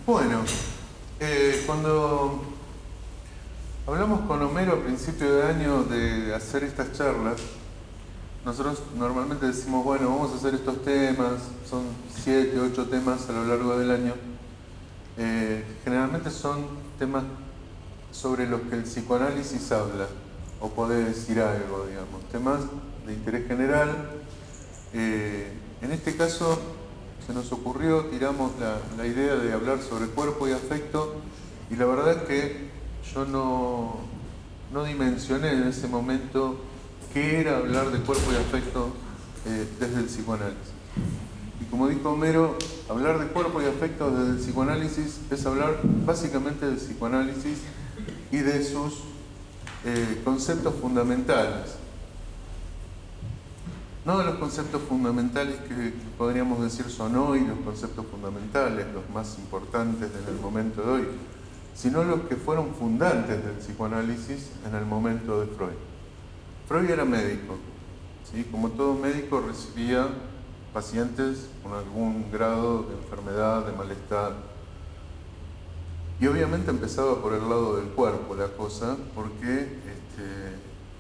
Bueno, cuando hablamos con Homero a principio de año de hacer estas charlas, nosotros normalmente decimos, bueno, vamos a hacer estos temas, son 7, 8 temas a lo largo del año. Generalmente son temas sobre los que el psicoanálisis habla, o puede decir algo, digamos, temas de interés general. En este caso se nos ocurrió, tiramos la idea de hablar sobre cuerpo y afecto, y la verdad es que yo no dimensioné en ese momento qué era hablar de cuerpo y afecto desde el psicoanálisis. Y como dijo Homero, hablar de cuerpo y afecto desde el psicoanálisis es hablar básicamente del psicoanálisis y de sus conceptos fundamentales. No de los conceptos fundamentales que podríamos decir son hoy los conceptos fundamentales, los más importantes en el momento de hoy, sino los que fueron fundantes del psicoanálisis en el momento de Freud. Freud era médico, ¿sí? Como todo médico recibía pacientes con algún grado de enfermedad, de malestar. Y obviamente empezaba por el lado del cuerpo la cosa, porque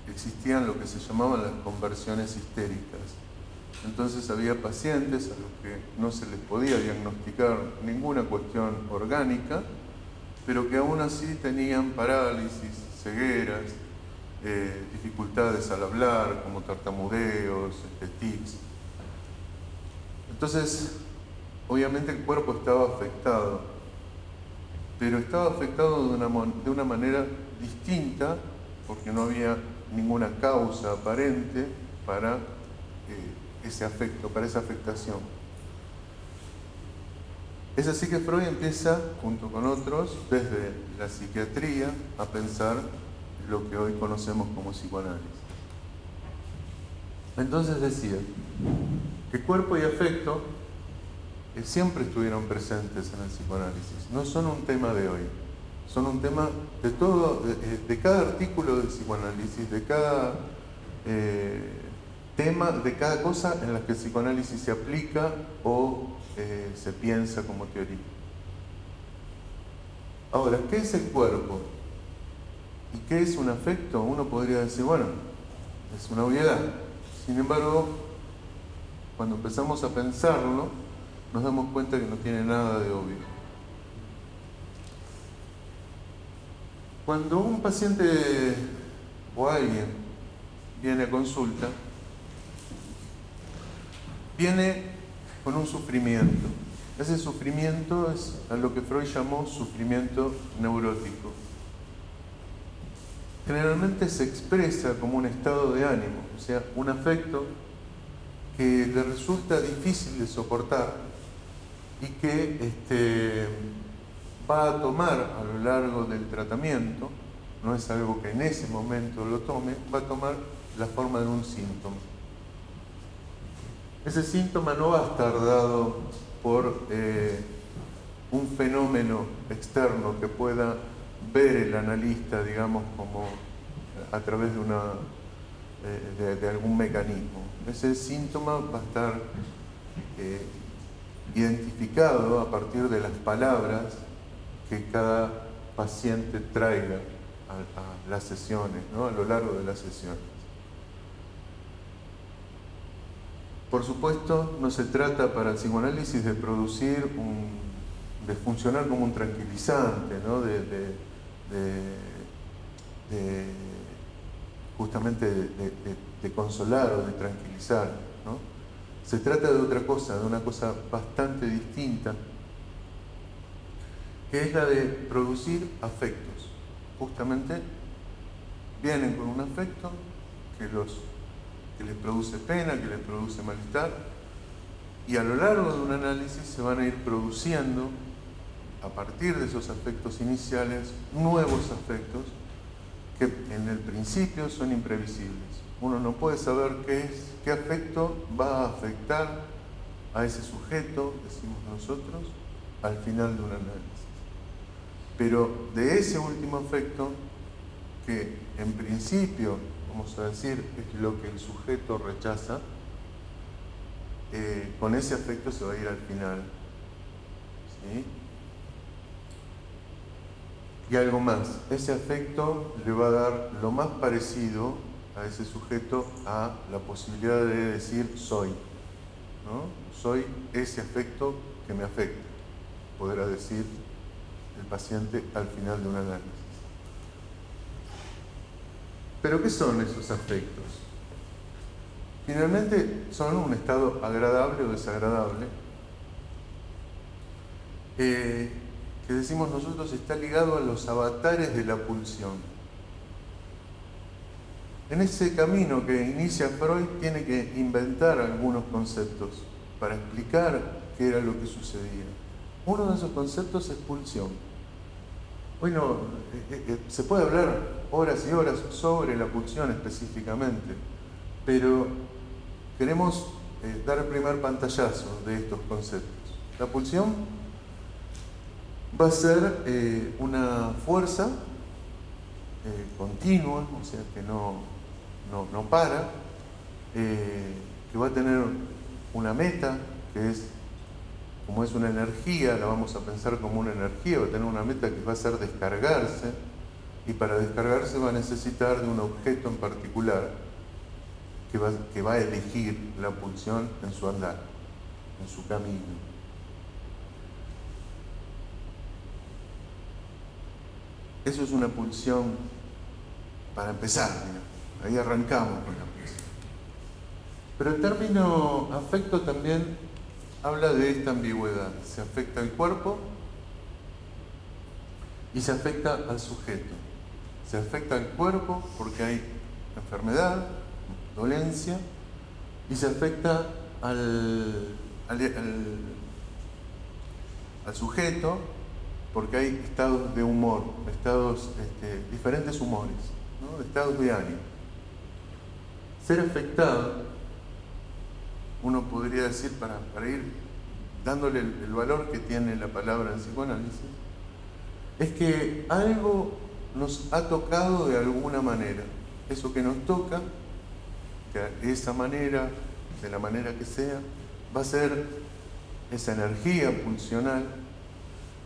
existían lo que se llamaban las conversiones histéricas. Entonces había pacientes a los que no se les podía diagnosticar ninguna cuestión orgánica, pero que aún así tenían parálisis, cegueras, dificultades al hablar, como tartamudeos, tics. Entonces, obviamente el cuerpo estaba afectado, pero estaba afectado de una manera distinta, porque no había ninguna causa aparente para ese afecto, para esa afectación. Es así que Freud empieza, junto con otros, desde la psiquiatría, a pensar lo que hoy conocemos como psicoanálisis. Entonces decía que cuerpo y afecto siempre estuvieron presentes en el psicoanálisis, no son un tema de hoy, son un tema de todo, de cada artículo del psicoanálisis, de cada tema, de cada cosa en la que el psicoanálisis se aplica o se piensa como teoría. Ahora, ¿qué es el cuerpo? ¿Y qué es un afecto? Uno podría decir, bueno, es una obviedad. Sin embargo, cuando empezamos a pensarlo, nos damos cuenta que no tiene nada de obvio. Cuando un paciente o alguien viene a consulta, viene con un sufrimiento. Ese sufrimiento es a lo que Freud llamó sufrimiento neurótico. Generalmente se expresa como un estado de ánimo, o sea, un afecto que le resulta difícil de soportar y que va a tomar a lo largo del tratamiento, no es algo que en ese momento lo tome, va a tomar la forma de un síntoma. Ese síntoma no va a estar dado por un fenómeno externo que pueda ver el analista, digamos, como a través de algún mecanismo. Ese síntoma va a estar identificado a partir de las palabras que cada paciente traiga a las sesiones, ¿no? A lo largo de las sesiones. Por supuesto, no se trata para el psicoanálisis de producir de funcionar como un tranquilizante, ¿no? Justamente de consolar o de tranquilizar, ¿no? Se trata de otra cosa, de una cosa bastante distinta, que es la de producir afectos. Justamente vienen con un afecto que les produce pena, que les produce malestar, y a lo largo de un análisis se van a ir produciendo, a partir de esos afectos iniciales, nuevos afectos que en el principio son imprevisibles. Uno no puede saber qué afecto va a afectar a ese sujeto, decimos nosotros, al final de un análisis. Pero de ese último afecto, que en principio, vamos a decir, es lo que el sujeto rechaza, con ese afecto se va a ir al final, ¿sí? Y algo más, ese afecto le va a dar lo más parecido a ese sujeto a la posibilidad de decir soy, ¿no? Soy ese afecto que me afecta, podrá decir el paciente al final de un análisis. ¿Pero qué son esos afectos? Finalmente son un estado agradable o desagradable, que decimos nosotros está ligado a los avatares de la pulsión. En ese camino que inicia Freud tiene que inventar algunos conceptos para explicar qué era lo que sucedía. Uno de esos conceptos es pulsión. Hoy no, se puede hablar horas y horas sobre la pulsión específicamente, pero queremos dar el primer pantallazo de estos conceptos. La pulsión va a ser una fuerza continua, o sea que no para, que va a tener una meta, que es, como es una energía, la vamos a pensar como una energía, va a tener una meta que va a ser descargarse, y para descargarse va a necesitar de un objeto en particular que va a elegir la pulsión en su andar, en su camino. Eso es una pulsión para empezar, digamos. Ahí arrancamos con la pulsión. Pero el término afecto también habla de esta ambigüedad. Se afecta al cuerpo y se afecta al sujeto. Se afecta al cuerpo porque hay enfermedad, dolencia, y se afecta al sujeto porque hay estados de humor, diferentes humores, ¿no? Estados de ánimo. Ser afectado, uno podría decir, para ir dándole el valor que tiene la palabra en psicoanálisis, es que algo nos ha tocado de alguna manera. Eso que nos toca, de esa manera, de la manera que sea, va a ser esa energía pulsional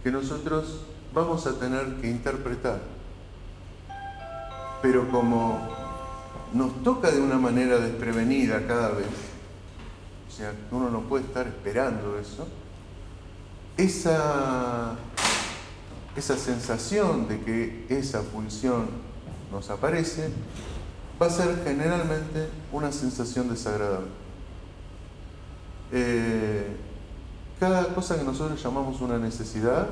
que nosotros vamos a tener que interpretar. Pero como nos toca de una manera desprevenida cada vez, o sea, uno no puede estar esperando eso, esa sensación de que esa pulsión nos aparece va a ser generalmente una sensación desagradable. Cada cosa que nosotros llamamos una necesidad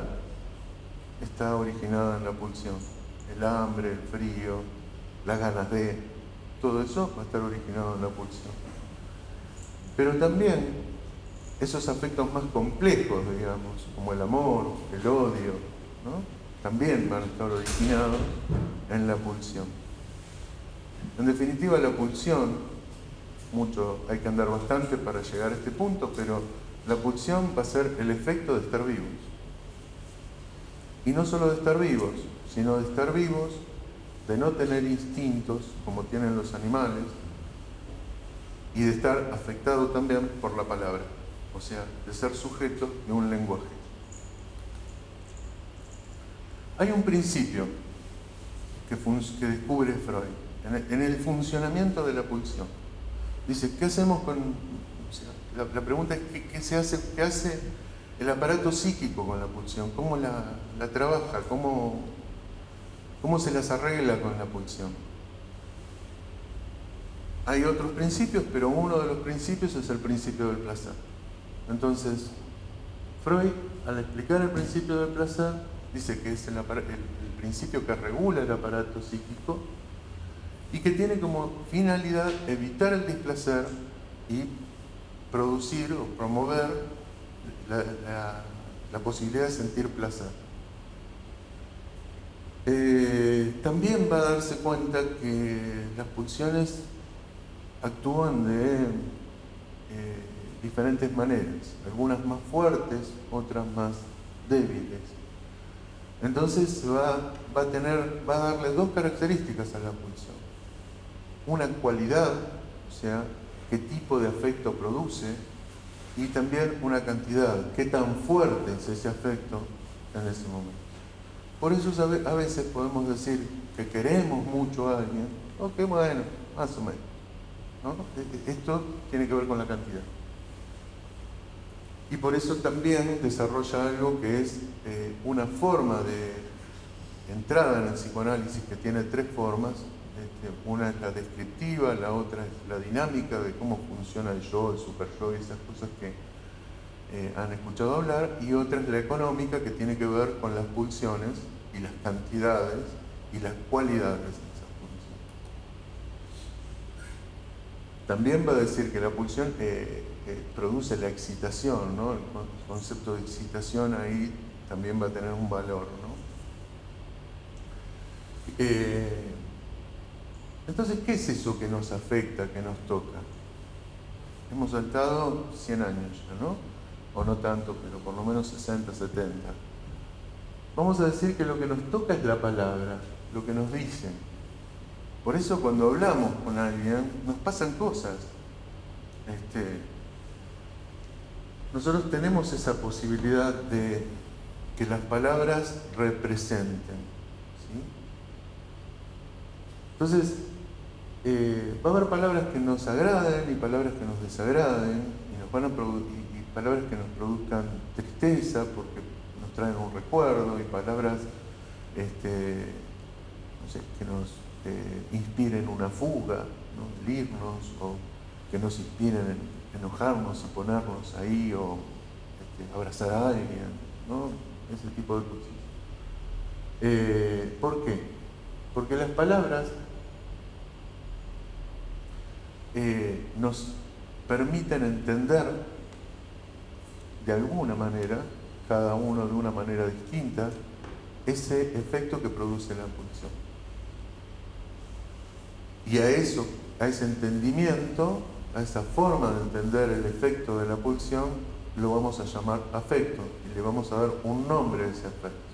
está originada en la pulsión. El hambre, el frío, las ganas de, todo eso va a estar originado en la pulsión. Pero también esos afectos más complejos, digamos, como el amor, el odio, ¿no? También van a estar originados en la pulsión. En definitiva, la pulsión, hay que andar bastante para llegar a este punto, pero la pulsión va a ser el efecto de estar vivos. Y no solo de estar vivos, sino de estar vivos, de no tener instintos como tienen los animales, y de estar afectado también por la palabra, o sea, de ser sujeto de un lenguaje. Hay un principio que descubre Freud en el funcionamiento de la pulsión. Dice, ¿qué hacemos con...? O sea, la pregunta es, ¿qué hace el aparato psíquico con la pulsión? ¿Cómo la trabaja? ¿Cómo se las arregla con la pulsión? Hay otros principios, pero uno de los principios es el principio del placer. Entonces, Freud, al explicar el principio del placer, dice que es el principio que regula el aparato psíquico y que tiene como finalidad evitar el displacer y producir o promover la posibilidad de sentir placer. También va a darse cuenta que las pulsiones actúan de diferentes maneras, algunas más fuertes, otras más débiles. Entonces va a darle dos características a la pulsión. Una cualidad, o sea, qué tipo de afecto produce, y también una cantidad, qué tan fuerte es ese afecto en ese momento. Por eso a veces podemos decir que queremos mucho a alguien, o que bueno, más o menos, ¿no? Esto tiene que ver con la cantidad. Y por eso también desarrolla algo que es una forma de entrada en el psicoanálisis que tiene tres formas. Una es la descriptiva, la otra es la dinámica de cómo funciona el yo, el super yo y esas cosas que han escuchado hablar, y otra es la económica, que tiene que ver con las pulsiones y las cantidades y las cualidades de esas pulsiones. También va a decir que la pulsión produce la excitación, ¿no? El concepto de excitación ahí también va a tener un valor, ¿no? Entonces, ¿qué es eso que nos afecta, que nos toca? Hemos saltado 100 años ya, ¿no? O no tanto, pero por lo menos 60, 70. Vamos a decir que lo que nos toca es la palabra, lo que nos dicen. Por eso cuando hablamos con alguien, nos pasan cosas. Nosotros tenemos esa posibilidad de que las palabras representen, ¿sí? Entonces, va a haber palabras que nos agraden y palabras que nos desagraden, y palabras que nos produzcan tristeza porque nos traen un recuerdo, y palabras no sé, que nos inspiren una fuga, ¿no? El irnos, o que nos inspiren en enojarnos y ponernos ahí, o abrazar a alguien, ¿no? Ese tipo de cosas. ¿Por qué? Porque las palabras nos permiten entender de alguna manera, cada uno de una manera distinta, ese efecto que produce la pulsión. Y a ese entendimiento, a esa forma de entender el efecto de la pulsión, lo vamos a llamar afecto, y le vamos a dar un nombre a ese afecto.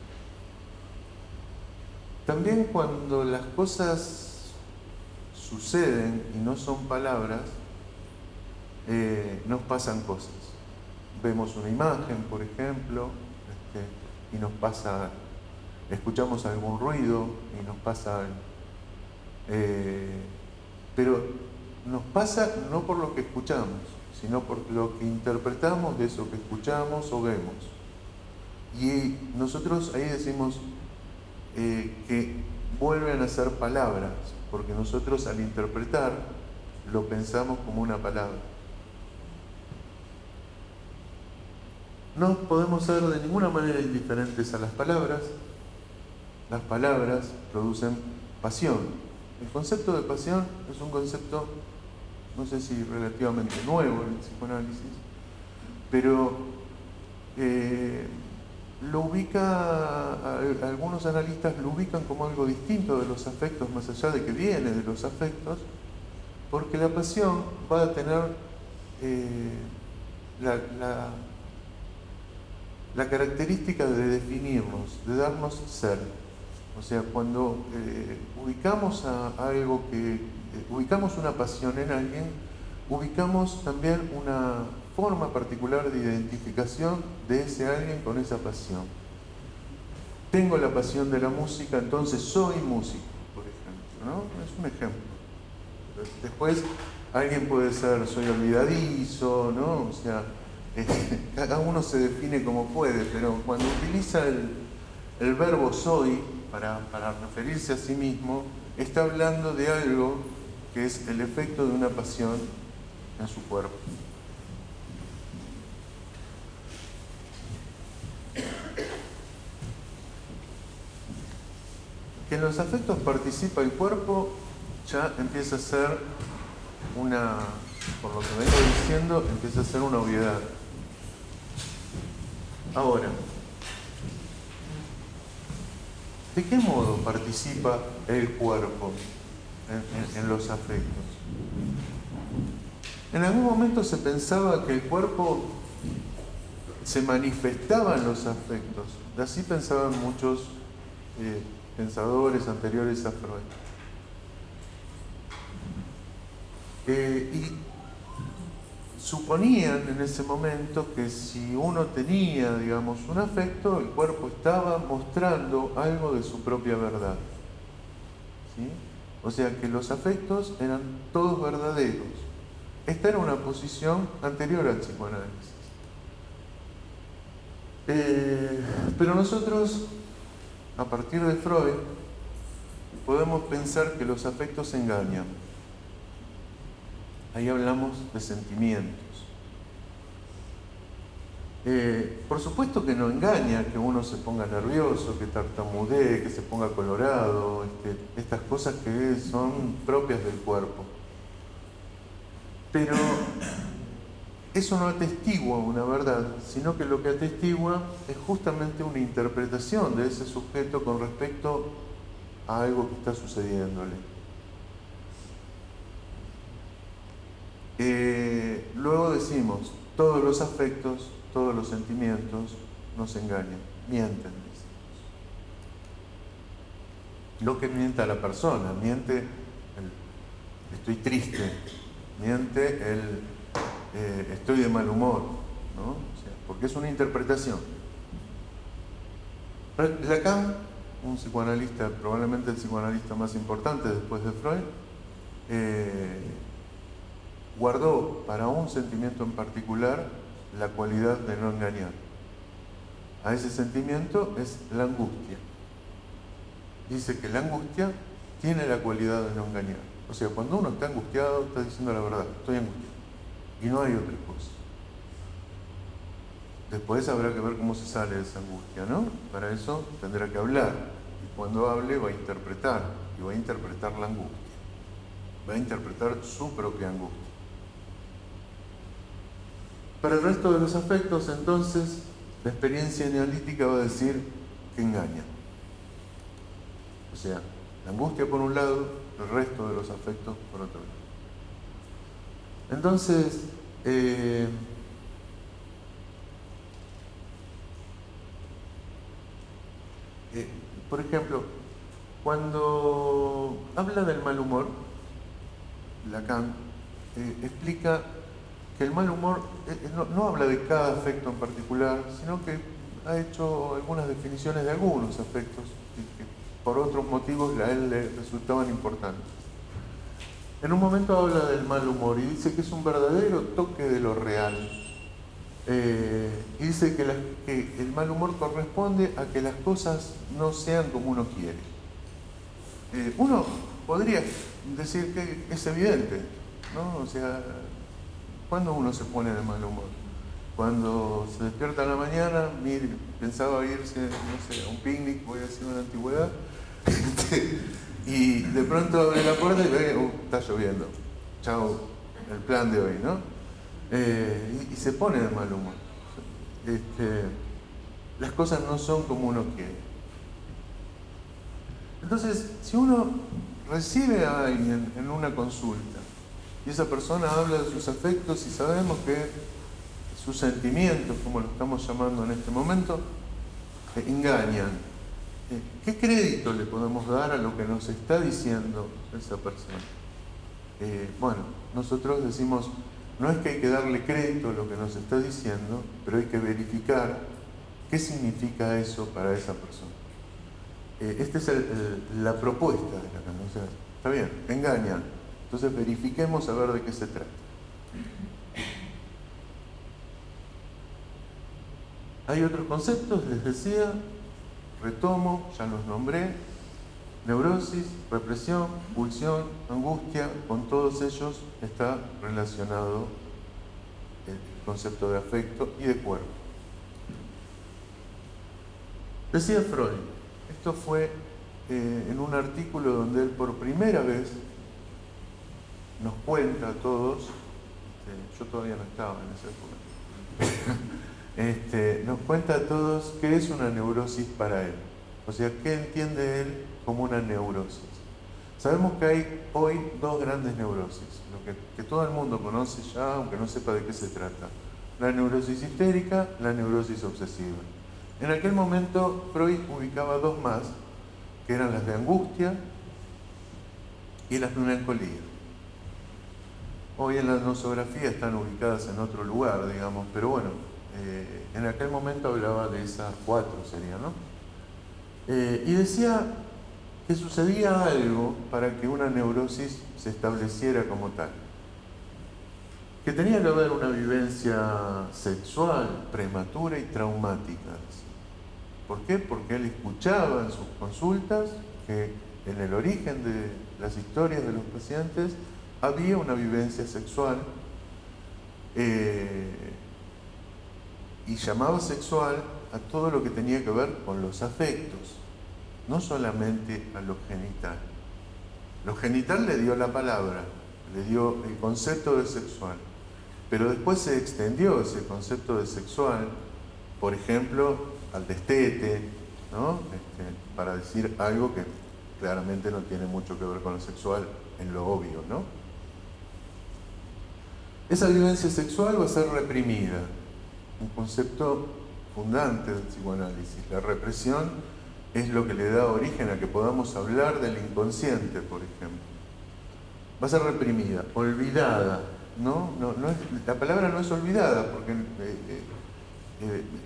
También cuando las cosas suceden y no son palabras, nos pasan cosas. Vemos una imagen, por ejemplo, y nos pasa, escuchamos algún ruido y nos pasa algo. Pero nos pasa no por lo que escuchamos, sino por lo que interpretamos de eso que escuchamos o vemos. Y nosotros ahí decimos que vuelven a ser palabras, porque nosotros al interpretar lo pensamos como una palabra. No podemos ser de ninguna manera indiferentes a las palabras. Las palabras producen pasión. El concepto de pasión es un concepto, no sé si relativamente nuevo en el psicoanálisis, pero algunos analistas lo ubican como algo distinto de los afectos, más allá de que viene de los afectos, porque la pasión va a tener la característica de definirnos, de darnos ser. O sea, cuando ubicamos ubicamos una pasión en alguien, ubicamos también una forma particular de identificación de ese alguien con esa pasión. Tengo la pasión de la música, entonces soy músico, por ejemplo, ¿no? Es un ejemplo. Después, alguien puede ser, soy olvidadizo, ¿no? O sea, cada uno se define como puede, pero cuando utiliza el verbo soy para referirse a sí mismo, está hablando de algo que es el efecto de una pasión en su cuerpo. Que en los afectos participa el cuerpo ya empieza a ser por lo que vengo diciendo, empieza a ser una obviedad. Ahora, ¿de qué modo participa el cuerpo en los afectos? En algún momento se pensaba que el cuerpo se manifestaba en los afectos. Así pensaban muchos pensadores anteriores a Freud. Y suponían en ese momento que si uno tenía, digamos, un afecto, el cuerpo estaba mostrando algo de su propia verdad. ¿Sí? O sea que los afectos eran todos verdaderos. Esta era una posición anterior al psicoanálisis. Pero nosotros, a partir de Freud, podemos pensar que los afectos engañan. Ahí hablamos de sentimientos. Por supuesto que no engaña que uno se ponga nervioso, que tartamudee, que se ponga colorado, estas cosas que son propias del cuerpo. Pero eso no atestigua una verdad, sino que lo que atestigua es justamente una interpretación de ese sujeto con respecto a algo que está sucediéndole. Luego decimos, todos los afectos, todos los sentimientos nos engañan, mienten, decimos. Lo que miente a la persona, miente el estoy triste, miente el estoy de mal humor, ¿no? O sea, porque es una interpretación. Lacan, un psicoanalista, probablemente el psicoanalista más importante después de Freud, guardó para un sentimiento en particular la cualidad de no engañar. A ese sentimiento es la angustia. Dice que la angustia tiene la cualidad de no engañar. O sea, cuando uno está angustiado, está diciendo la verdad, estoy angustiado. Y no hay otra cosa. Después habrá que ver cómo se sale de esa angustia, ¿no? Para eso tendrá que hablar. Y cuando hable va a interpretar. Y va a interpretar la angustia. Va a interpretar su propia angustia. Para el resto de los afectos, entonces, la experiencia analítica va a decir que engaña. O sea, la angustia por un lado, el resto de los afectos por otro lado. Entonces, por ejemplo, cuando habla del mal humor, Lacan explica que el mal humor no habla de cada afecto en particular, sino que ha hecho algunas definiciones de algunos afectos que por otros motivos a él le resultaban importantes. En un momento habla del mal humor y dice que es un verdadero toque de lo real. Y dice que el mal humor corresponde a que las cosas no sean como uno quiere. Uno podría decir que es evidente, ¿no? O sea, ¿cuándo uno se pone de mal humor? Cuando se despierta en la mañana, mire, pensaba irse, no sé, a un picnic, voy a decir una antigüedad, y de pronto abre la puerta y ve, está lloviendo. Chao, el plan de hoy, ¿no? Y se pone de mal humor. Las cosas no son como uno quiere. Entonces, si uno recibe a alguien en una consulta y esa persona habla de sus afectos y sabemos que sus sentimientos, como lo estamos llamando en este momento, engañan, ¿qué crédito le podemos dar a lo que nos está diciendo esa persona? Bueno, nosotros decimos, no es que hay que darle crédito a lo que nos está diciendo, pero hay que verificar qué significa eso para esa persona. Esta es la propuesta de Lacan. O sea, está bien, engañan. Entonces verifiquemos a ver de qué se trata. Hay otros conceptos, les decía, retomo, ya los nombré, neurosis, represión, pulsión, angustia, con todos ellos está relacionado el concepto de afecto y de cuerpo. Decía Freud, esto fue en un artículo donde él por primera vez nos cuenta a todos, yo todavía no estaba en esa época, nos cuenta a todos qué es una neurosis para él. O sea, qué entiende él como una neurosis. Sabemos que hay hoy dos grandes neurosis, lo que todo el mundo conoce ya, aunque no sepa de qué se trata. La neurosis histérica, la neurosis obsesiva. En aquel momento Freud ubicaba dos más, que eran las de angustia y las de melancolía. hoy en la nosografía están ubicadas en otro lugar, digamos, pero bueno, en aquel momento hablaba de esas 4, sería, ¿no? Y decía que sucedía algo para que una neurosis se estableciera como tal. Que tenía que haber una vivencia sexual prematura y traumática. ¿Por qué? Porque él escuchaba en sus consultas que en el origen de las historias de los pacientes había una vivencia sexual y llamaba sexual a todo lo que tenía que ver con los afectos, no solamente a lo genital. Lo genital le dio la palabra, le dio el concepto de sexual, pero después se extendió ese concepto de sexual, por ejemplo, al destete, ¿no? Para decir algo que claramente no tiene mucho que ver con lo sexual en lo obvio, ¿no? Esa vivencia sexual va a ser reprimida, un concepto fundante del psicoanálisis. La represión es lo que le da origen a que podamos hablar del inconsciente, por ejemplo. Va a ser reprimida, olvidada, ¿no? La palabra no es olvidada, porque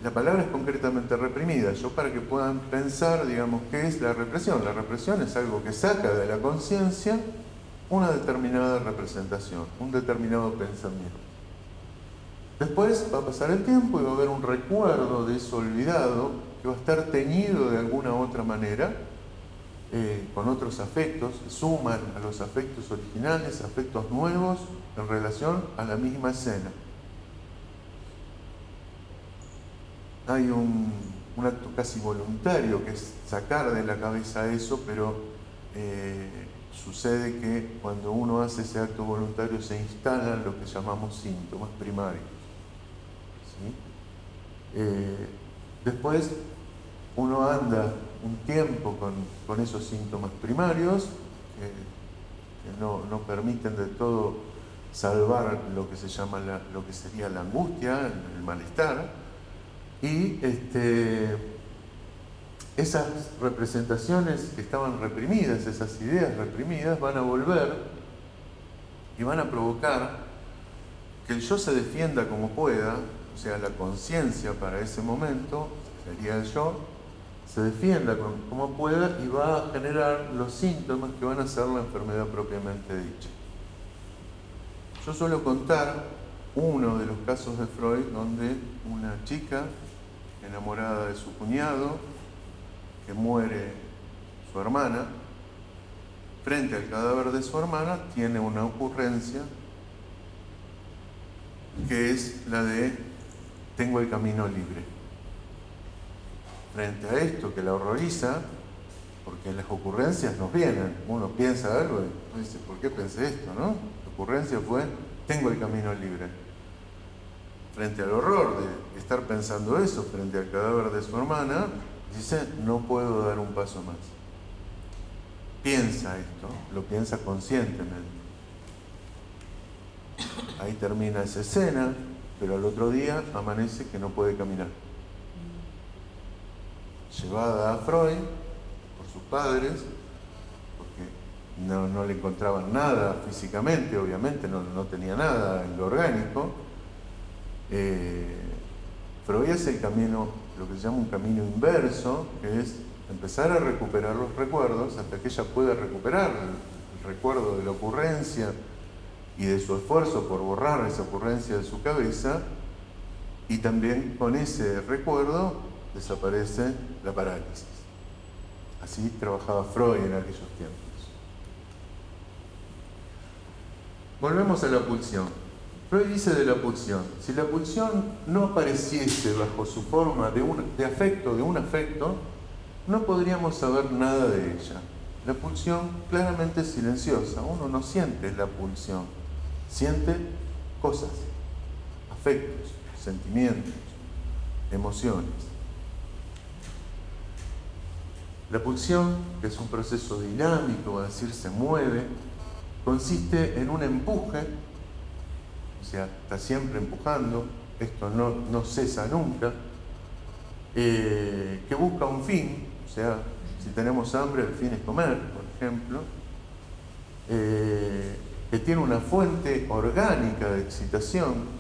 la palabra es concretamente reprimida. Yo, para que puedan pensar, digamos, ¿qué es la represión? La represión es algo que saca de la conciencia una determinada representación, un determinado pensamiento. Después va a pasar el tiempo y va a haber un recuerdo de eso olvidado que va a estar teñido de alguna otra manera, con otros afectos, suman a los afectos originales, afectos nuevos en relación a la misma escena. Hay un acto casi voluntario que es sacar de la cabeza eso, pero sucede que cuando uno hace ese acto voluntario se instalan lo que llamamos síntomas primarios. ¿Sí? Después uno anda un tiempo con esos síntomas primarios que no permiten de todo salvar lo que se llama lo que sería la angustia, el malestar, y esas representaciones que estaban reprimidas, esas ideas reprimidas, van a volver y van a provocar que el yo se defienda como pueda, o sea, la conciencia para ese momento, sería el yo, se defienda como pueda y va a generar los síntomas que van a ser la enfermedad propiamente dicha. Yo suelo contar uno de los casos de Freud donde una chica enamorada de su cuñado, que muere su hermana, frente al cadáver de su hermana tiene una ocurrencia que es la de tengo el camino libre. Frente a esto que la horroriza, porque las ocurrencias nos vienen, uno piensa algo y dice, ¿por qué pensé esto, no? La ocurrencia fue, tengo el camino libre. Frente al horror de estar pensando eso, frente al cadáver de su hermana, dice, no puedo dar un paso más. Piensa esto, lo piensa conscientemente. Ahí termina esa escena, pero al otro día amanece que no puede caminar. Llevada a Freud por sus padres, porque no le encontraban nada físicamente, obviamente, no tenía nada en lo orgánico. Freud hace el camino, lo que se llama un camino inverso, que es empezar a recuperar los recuerdos hasta que ella pueda recuperar el recuerdo de la ocurrencia y de su esfuerzo por borrar esa ocurrencia de su cabeza, y también con ese recuerdo desaparece la parálisis. Así trabajaba Freud en aquellos tiempos. Volvemos a la pulsión. Freud dice de la pulsión, si la pulsión no apareciese bajo su forma de un afecto, no podríamos saber nada de ella. La pulsión claramente es silenciosa, uno no siente la pulsión, siente cosas, afectos, sentimientos, emociones. La pulsión, que es un proceso dinámico, va a decir, se mueve, consiste en un empuje, o sea, está siempre empujando, esto no cesa nunca, que busca un fin, o sea, si tenemos hambre, el fin es comer, por ejemplo, que tiene una fuente orgánica de excitación,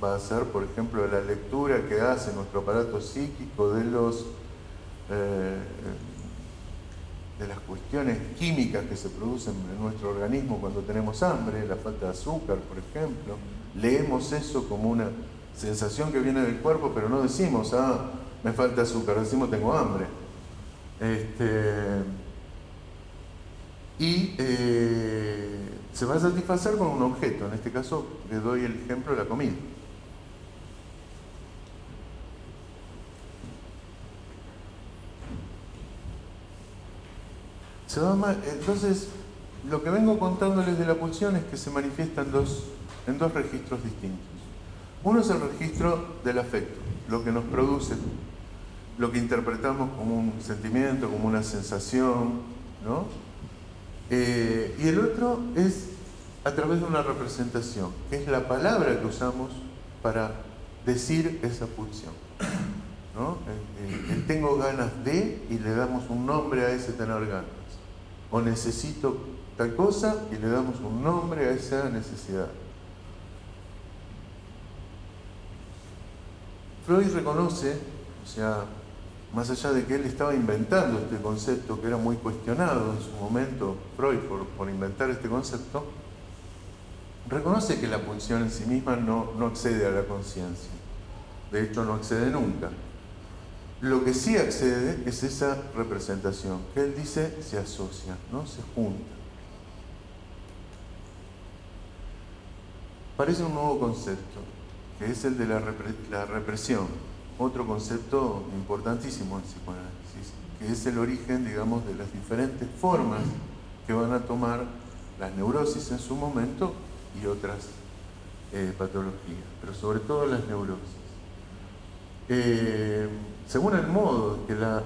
va a ser, por ejemplo, la lectura que hace nuestro aparato psíquico de las cuestiones químicas que se producen en nuestro organismo cuando tenemos hambre, la falta de azúcar, por ejemplo. Leemos eso como una sensación que viene del cuerpo, pero no decimos, me falta azúcar, decimos tengo hambre. Se va a satisfacer con un objeto. En este caso le doy el ejemplo de la comida. Entonces, lo que vengo contándoles de la pulsión es que se manifiesta en dos registros distintos. Uno es el registro del afecto, lo que nos produce, lo que interpretamos como un sentimiento, como una sensación, ¿no? Y el otro es a través de una representación, que es la palabra que usamos para decir esa pulsión, ¿no? El tengo ganas de, y le damos un nombre a ese tener ganas. O necesito tal cosa y le damos un nombre a esa necesidad. Freud reconoce, o sea, más allá de que él estaba inventando este concepto que era muy cuestionado en su momento, Freud, por inventar este concepto, reconoce que la pulsión en sí misma no accede a la conciencia. De hecho, no accede nunca. Lo que sí accede es esa representación, que él dice se asocia, ¿no? Se junta. Aparece un nuevo concepto, que es el de la represión, otro concepto importantísimo en psicoanálisis, que es el origen, digamos, de las diferentes formas que van a tomar las neurosis en su momento y otras patologías, pero sobre todo las neurosis. Según el modo que la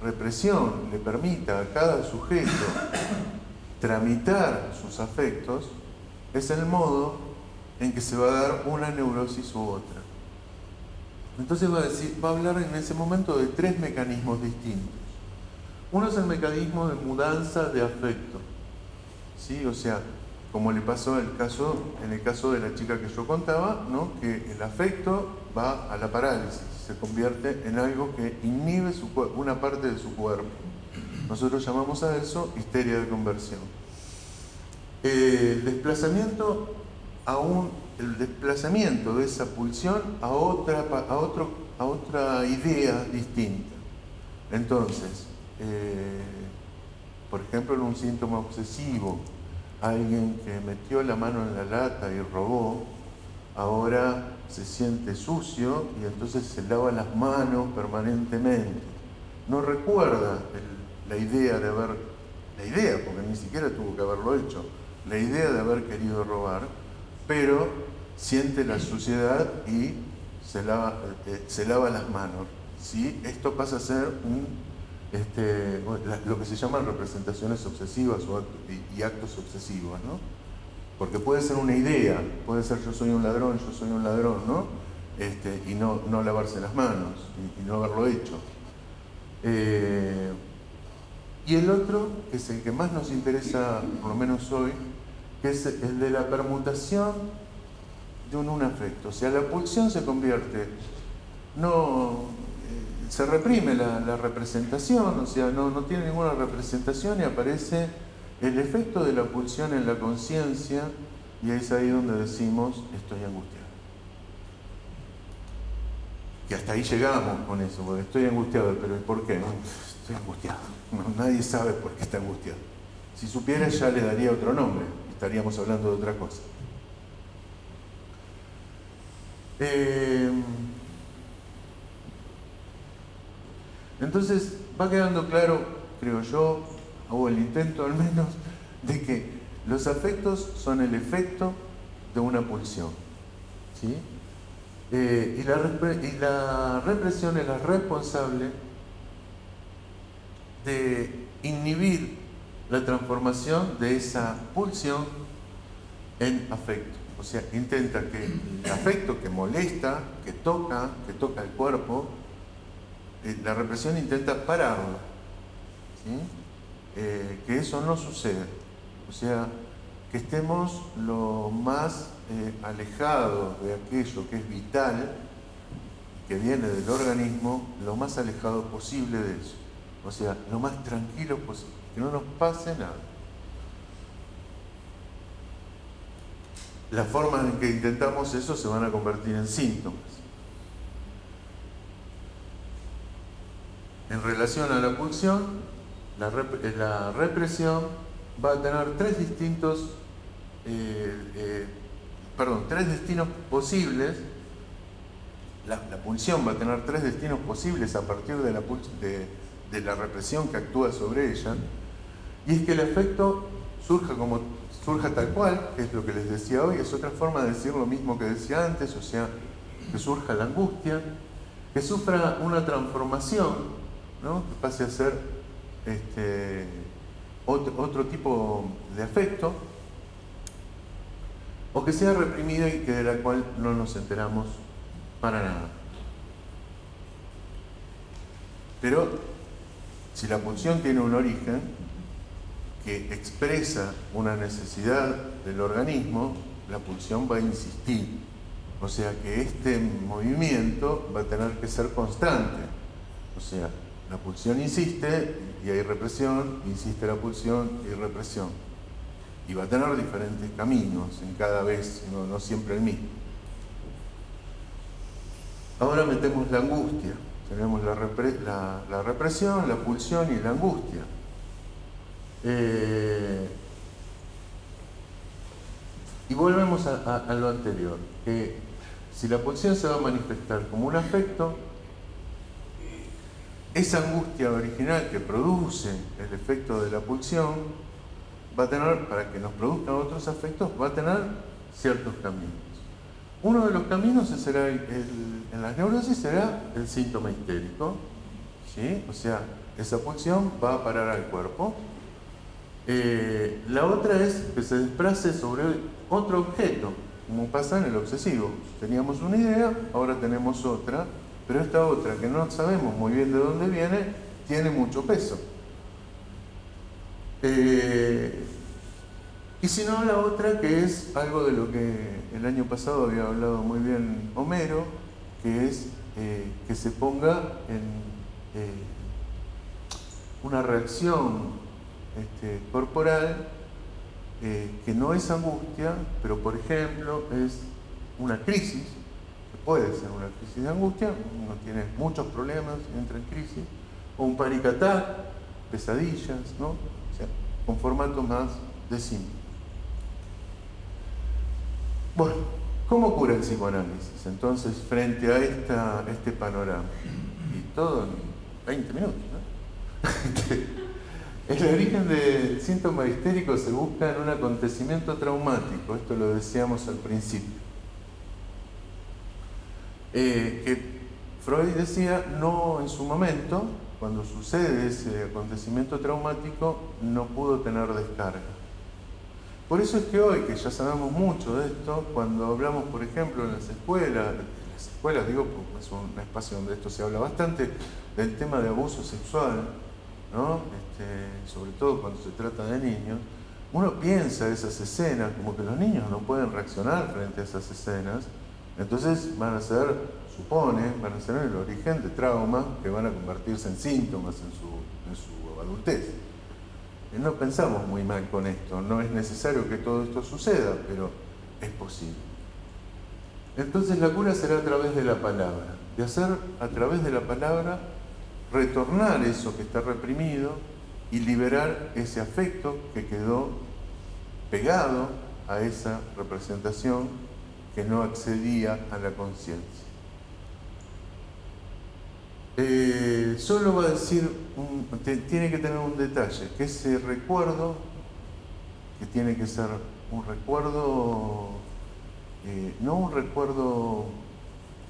represión le permita a cada sujeto tramitar sus afectos, es el modo en que se va a dar una neurosis u otra. Entonces va a hablar en ese momento de tres mecanismos distintos. Uno es el mecanismo de mudanza de afecto, ¿sí? O sea, como le pasó en el caso de la chica que yo contaba, ¿no? Que el afecto va a la parálisis, se convierte en algo que inhibe una parte de su cuerpo. Nosotros llamamos a eso histeria de conversión. El desplazamiento de esa pulsión a otra idea distinta. Entonces, por ejemplo, en un síntoma obsesivo, alguien que metió la mano en la lata y robó, ahora se siente sucio y entonces se lava las manos permanentemente. No recuerda la idea, porque ni siquiera tuvo que haberlo hecho, la idea de haber querido robar, pero siente la suciedad y se lava las manos. ¿Sí? Esto pasa a ser lo que se llaman representaciones obsesivas y actos obsesivos, ¿no? Porque puede ser una idea, puede ser yo soy un ladrón, ¿no? Y no lavarse las manos y no haberlo hecho. Y el otro, que es el que más nos interesa, por lo menos hoy, que es el de la permutación de un afecto. O sea, la pulsión se convierte, se reprime la representación, o sea, no tiene ninguna representación y aparece el efecto de la pulsión en la conciencia, y es ahí donde decimos estoy angustiado. Que hasta ahí llegamos con eso, porque estoy angustiado, pero ¿por qué? No, estoy angustiado. No, nadie sabe por qué está angustiado. Si supiera ya le daría otro nombre, estaríamos hablando de otra cosa. Entonces va quedando claro, creo yo, o el intento al menos, de que los afectos son el efecto de una pulsión, ¿sí? Y la represión es la responsable de inhibir la transformación de esa pulsión en afecto. O sea, intenta que el afecto que molesta, que toca el cuerpo, la represión intenta pararlo, ¿sí? Que eso no sucede. O sea, que estemos lo más alejados de aquello que es vital, que viene del organismo, lo más alejado posible de eso. O sea, lo más tranquilo posible, que no nos pase nada. Las formas en que intentamos eso se van a convertir en síntomas. En relación a la pulsión, la represión va a tener tres destinos posibles. La pulsión va a tener tres destinos posibles a partir de la represión que actúa sobre ella, y es que el efecto surja tal cual, que es lo que les decía hoy, es otra forma de decir lo mismo que decía antes, o sea, que surja la angustia, que sufra una transformación, ¿no? Que pase a ser otro tipo de afecto, o que sea reprimida y que de la cual no nos enteramos para nada. Pero si la pulsión tiene un origen que expresa una necesidad del organismo, la pulsión va a insistir. O sea que este movimiento va a tener que ser constante. O sea, la pulsión insiste y hay represión, insiste la pulsión y hay represión. Y va a tener diferentes caminos en cada vez, no siempre el mismo. Ahora metemos la angustia. Tenemos la represión, la pulsión y la angustia. Y volvemos a lo anterior, que si la pulsión se va a manifestar como un afecto, esa angustia original que produce el efecto de la pulsión va a tener, para que nos produzcan otros afectos, va a tener ciertos caminos. Uno de los caminos en las neurosis será el síntoma histérico, ¿sí? O sea, esa pulsión va a parar al cuerpo. La otra es que se desplace sobre otro objeto, como pasa en el obsesivo. Teníamos una idea, ahora tenemos otra, pero esta otra, que no sabemos muy bien de dónde viene, tiene mucho peso. Y si no, la otra, que es algo de lo que el año pasado había hablado muy bien Homero, que es que se ponga en una reacción corporal que no es angustia, pero por ejemplo es una crisis, que puede ser una crisis de angustia, uno tiene muchos problemas, entra en crisis, o un panic attack, pesadillas, ¿no? O sea, con formato más de síntoma. Bueno, ¿cómo cura el psicoanálisis? Entonces, frente a este panorama, y todo en 20 minutos, ¿no? El origen del síntoma histérico se busca en un acontecimiento traumático, esto lo decíamos al principio. Que Freud decía, no en su momento, cuando sucede ese acontecimiento traumático, no pudo tener descarga. Por eso es que hoy, que ya sabemos mucho de esto, cuando hablamos, por ejemplo, en las escuelas, digo, porque es un espacio donde esto se habla bastante, del tema de abuso sexual, ¿no? Sobre todo cuando se trata de niños, uno piensa esas escenas como que los niños no pueden reaccionar frente a esas escenas, entonces van a ser el origen de traumas que van a convertirse en síntomas en su adultez. No pensamos muy mal con esto, no es necesario que todo esto suceda, pero es posible. Entonces la cura será a través de la palabra, de hacer a través de la palabra retornar eso que está reprimido y liberar ese afecto que quedó pegado a esa representación que no accedía a la conciencia. Solo va a decir, tiene que tener un detalle, que ese recuerdo, que tiene que ser un recuerdo, no un recuerdo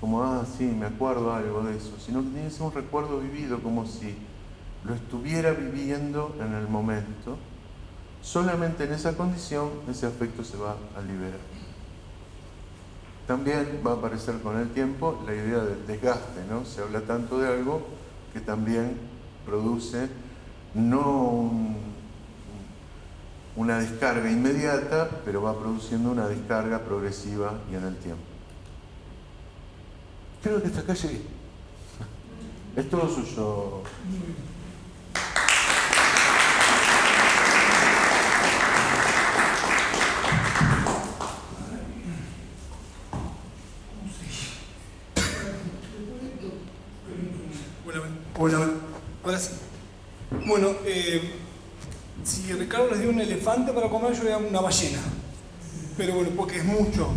como, sí, me acuerdo algo de eso, sino que tiene que ser un recuerdo vivido, como si lo estuviera viviendo en el momento. Solamente en esa condición ese afecto se va a liberar. También va a aparecer con el tiempo la idea del desgaste, ¿no? Se habla tanto de algo que también produce no una descarga inmediata, pero va produciendo una descarga progresiva y en el tiempo. Creo que hasta acá llegué. Es todo suyo. Hola, ahora sí. Bueno, si Ricardo les dio un elefante para comer, yo le doy una ballena. Pero bueno, porque es mucho.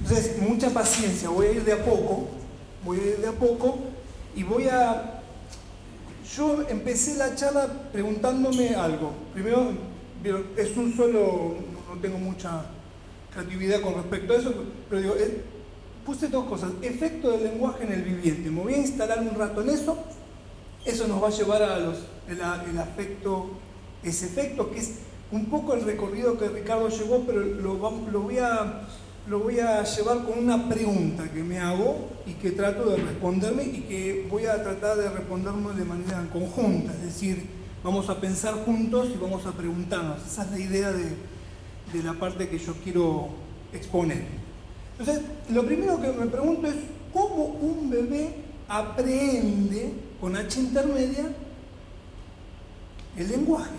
Entonces, mucha paciencia. Voy a ir de a poco. Y yo empecé la charla preguntándome algo. Primero, es un solo, no tengo mucha creatividad con respecto a eso, pero digo, puse dos cosas. Efecto del lenguaje en el viviente. Me voy a instalar un rato en eso. Eso nos va a llevar a el afecto, ese efecto, que es un poco el recorrido que Ricardo llevó, pero lo voy a llevar con una pregunta que me hago y que trato de responderme y que voy a tratar de responderme de manera conjunta. Es decir, vamos a pensar juntos y vamos a preguntarnos. Esa es la idea de la parte que yo quiero exponer. Entonces, lo primero que me pregunto es, ¿cómo un bebé aprende con H intermedia el lenguaje?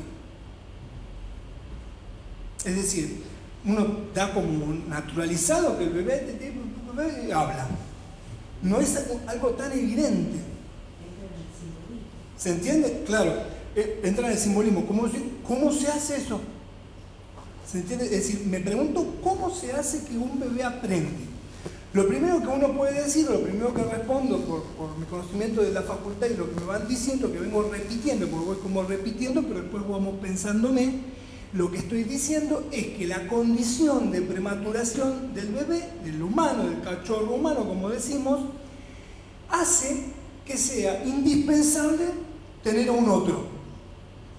Es decir, uno da como naturalizado que el bebé habla. No es algo tan evidente. ¿Se entiende? Claro, entra en el simbolismo. ¿Cómo se hace eso? ¿Se entiende? Es decir, me pregunto cómo se hace que un bebé aprende. Lo primero que uno puede decir, lo primero que respondo por mi conocimiento de la facultad y lo que me van diciendo, que vengo repitiendo, porque voy como repitiendo, pero después vamos pensándome, lo que estoy diciendo es que la condición de prematuración del bebé, del humano, del cachorro humano, como decimos, hace que sea indispensable tener a un otro.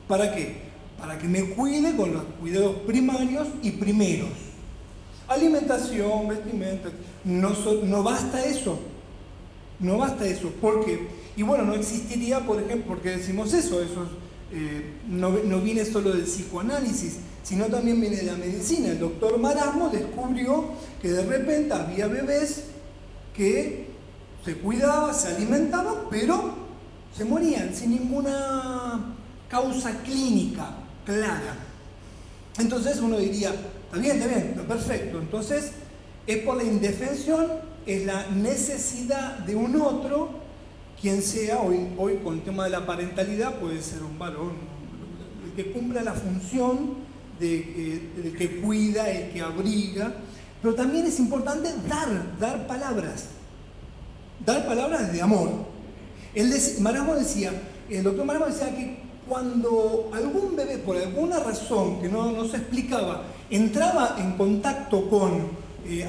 ¿Para qué? Para que me cuide con los cuidados primarios y primeros. Alimentación, vestimenta, no basta eso. No basta eso. ¿Por qué? Y bueno, no existiría, por ejemplo, porque decimos eso no viene solo del psicoanálisis, sino también viene de la medicina. El doctor Marasmo descubrió que de repente había bebés que se cuidaban, se alimentaban, pero se morían sin ninguna causa clínica clara. Entonces uno diría, está bien, perfecto. Entonces es por la indefensión, es la necesidad de un otro, quien sea. Hoy con el tema de la parentalidad puede ser un varón, el que cumpla la función el que cuida, el que abriga, pero también es importante dar palabras de amor. El doctor Marasmo decía que cuando algún bebé, por alguna razón que no se explicaba, entraba en contacto con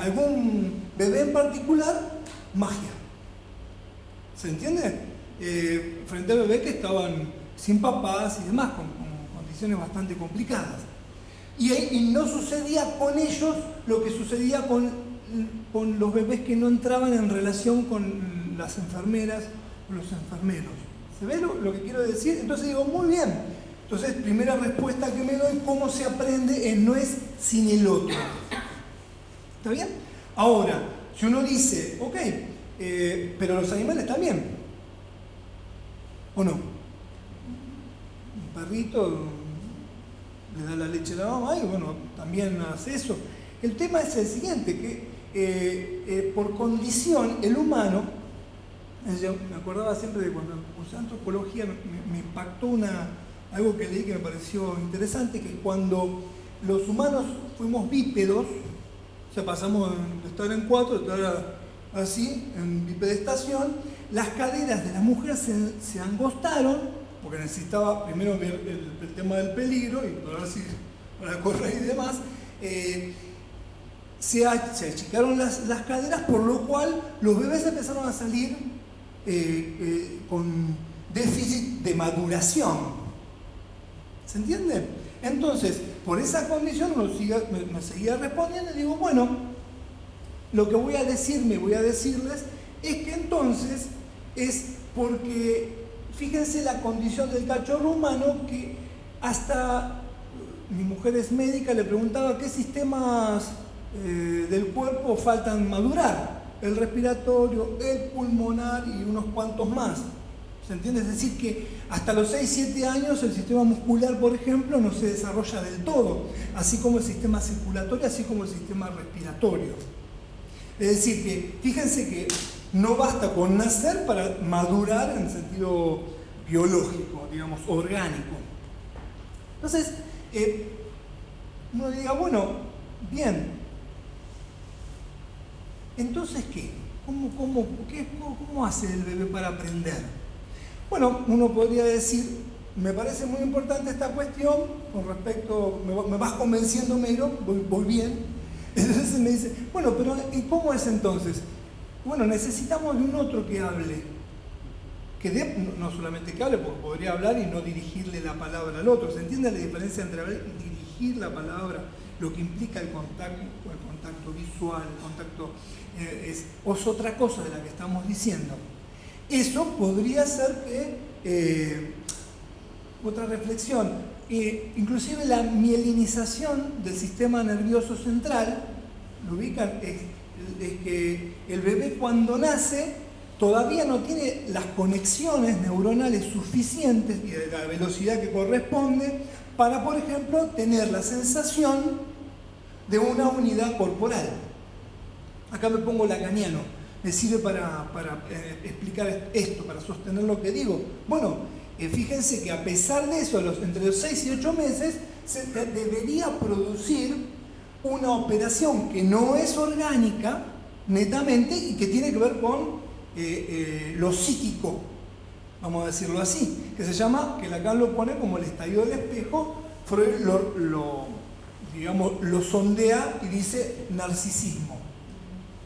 algún bebé en particular, magia. ¿Se entiende? Frente a bebés que estaban sin papás y demás, con condiciones bastante complicadas. Y no sucedía con ellos lo que sucedía con los bebés que no entraban en relación con las enfermeras o los enfermeros. ¿Se ve lo que quiero decir? Entonces digo, muy bien. Entonces, primera respuesta que me doy, ¿cómo se aprende? No es sin el otro. ¿Está bien? Ahora, si uno dice, ok, pero los animales también, ¿o no? Un perrito le da la leche a la mamá y bueno, también hace eso. El tema es el siguiente, que por condición el humano, yo me acordaba siempre de cuando usé antropología, me impactó algo que leí que me pareció interesante, que cuando los humanos fuimos bípedos, o sea, pasamos de estar en cuatro, de estar así, en bipedestación, las caderas de la mujer se angostaron, porque necesitaba primero ver el tema del peligro y para correr y demás. Se achicaron las caderas, por lo cual los bebés empezaron a salir con déficit de maduración. ¿Se entiende? Entonces, por esa condición me seguía respondiendo y digo, bueno, lo que voy a decirles es que entonces es porque, fíjense la condición del cachorro humano, que hasta mi mujer es médica, le preguntaba qué sistemas del cuerpo faltan madurar. El respiratorio, el pulmonar y unos cuantos más. ¿Se entiende? Es decir, que hasta los 6-7 años el sistema muscular, por ejemplo, no se desarrolla del todo, así como el sistema circulatorio, así como el sistema respiratorio. Es decir, que fíjense que no basta con nacer para madurar en sentido biológico, digamos, orgánico. Entonces, uno diga, bueno, bien, entonces, ¿qué? ¿Cómo hace el bebé para aprender? Bueno, uno podría decir, me parece muy importante esta cuestión, con respecto, me vas convenciendo, Meiro, voy bien. Entonces me dice, bueno, pero ¿y cómo es entonces? Bueno, necesitamos de un otro que hable. No solamente que hable, porque podría hablar y no dirigirle la palabra al otro. ¿Se entiende la diferencia entre hablar y dirigir la palabra? Lo que implica el contacto visual, el contacto es otra cosa de la que estamos diciendo. Eso podría ser que, otra reflexión, inclusive la mielinización del sistema nervioso central, lo ubican, es que el bebé cuando nace todavía no tiene las conexiones neuronales suficientes y de la velocidad que corresponde para, por ejemplo, tener la sensación de una unidad corporal. Acá me pongo lacaniano. Me sirve para explicar esto, para sostener lo que digo. Bueno, fíjense que a pesar de eso, entre los 6 y 8 meses, se debería producir una operación que no es orgánica, netamente, y que tiene que ver con lo psíquico, vamos a decirlo así, que se llama, que Lacan lo pone como el estadio del espejo. Freud lo sondea y dice narcisismo.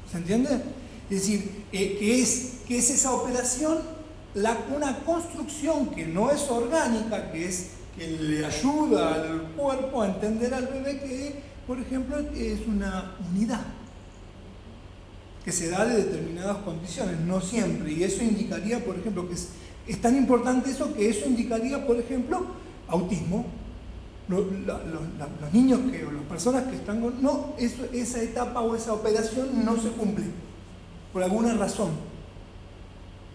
¿Se entiende? Es decir, que es esa operación, una construcción que no es orgánica, que le ayuda al cuerpo a entender al bebé que, por ejemplo, es una unidad, que se da de determinadas condiciones, no siempre. Y eso indicaría, por ejemplo, que es tan importante eso, que eso indicaría, por ejemplo, autismo. Los niños, o las personas que están con... No, esa etapa o esa operación no se cumple. Por alguna razón.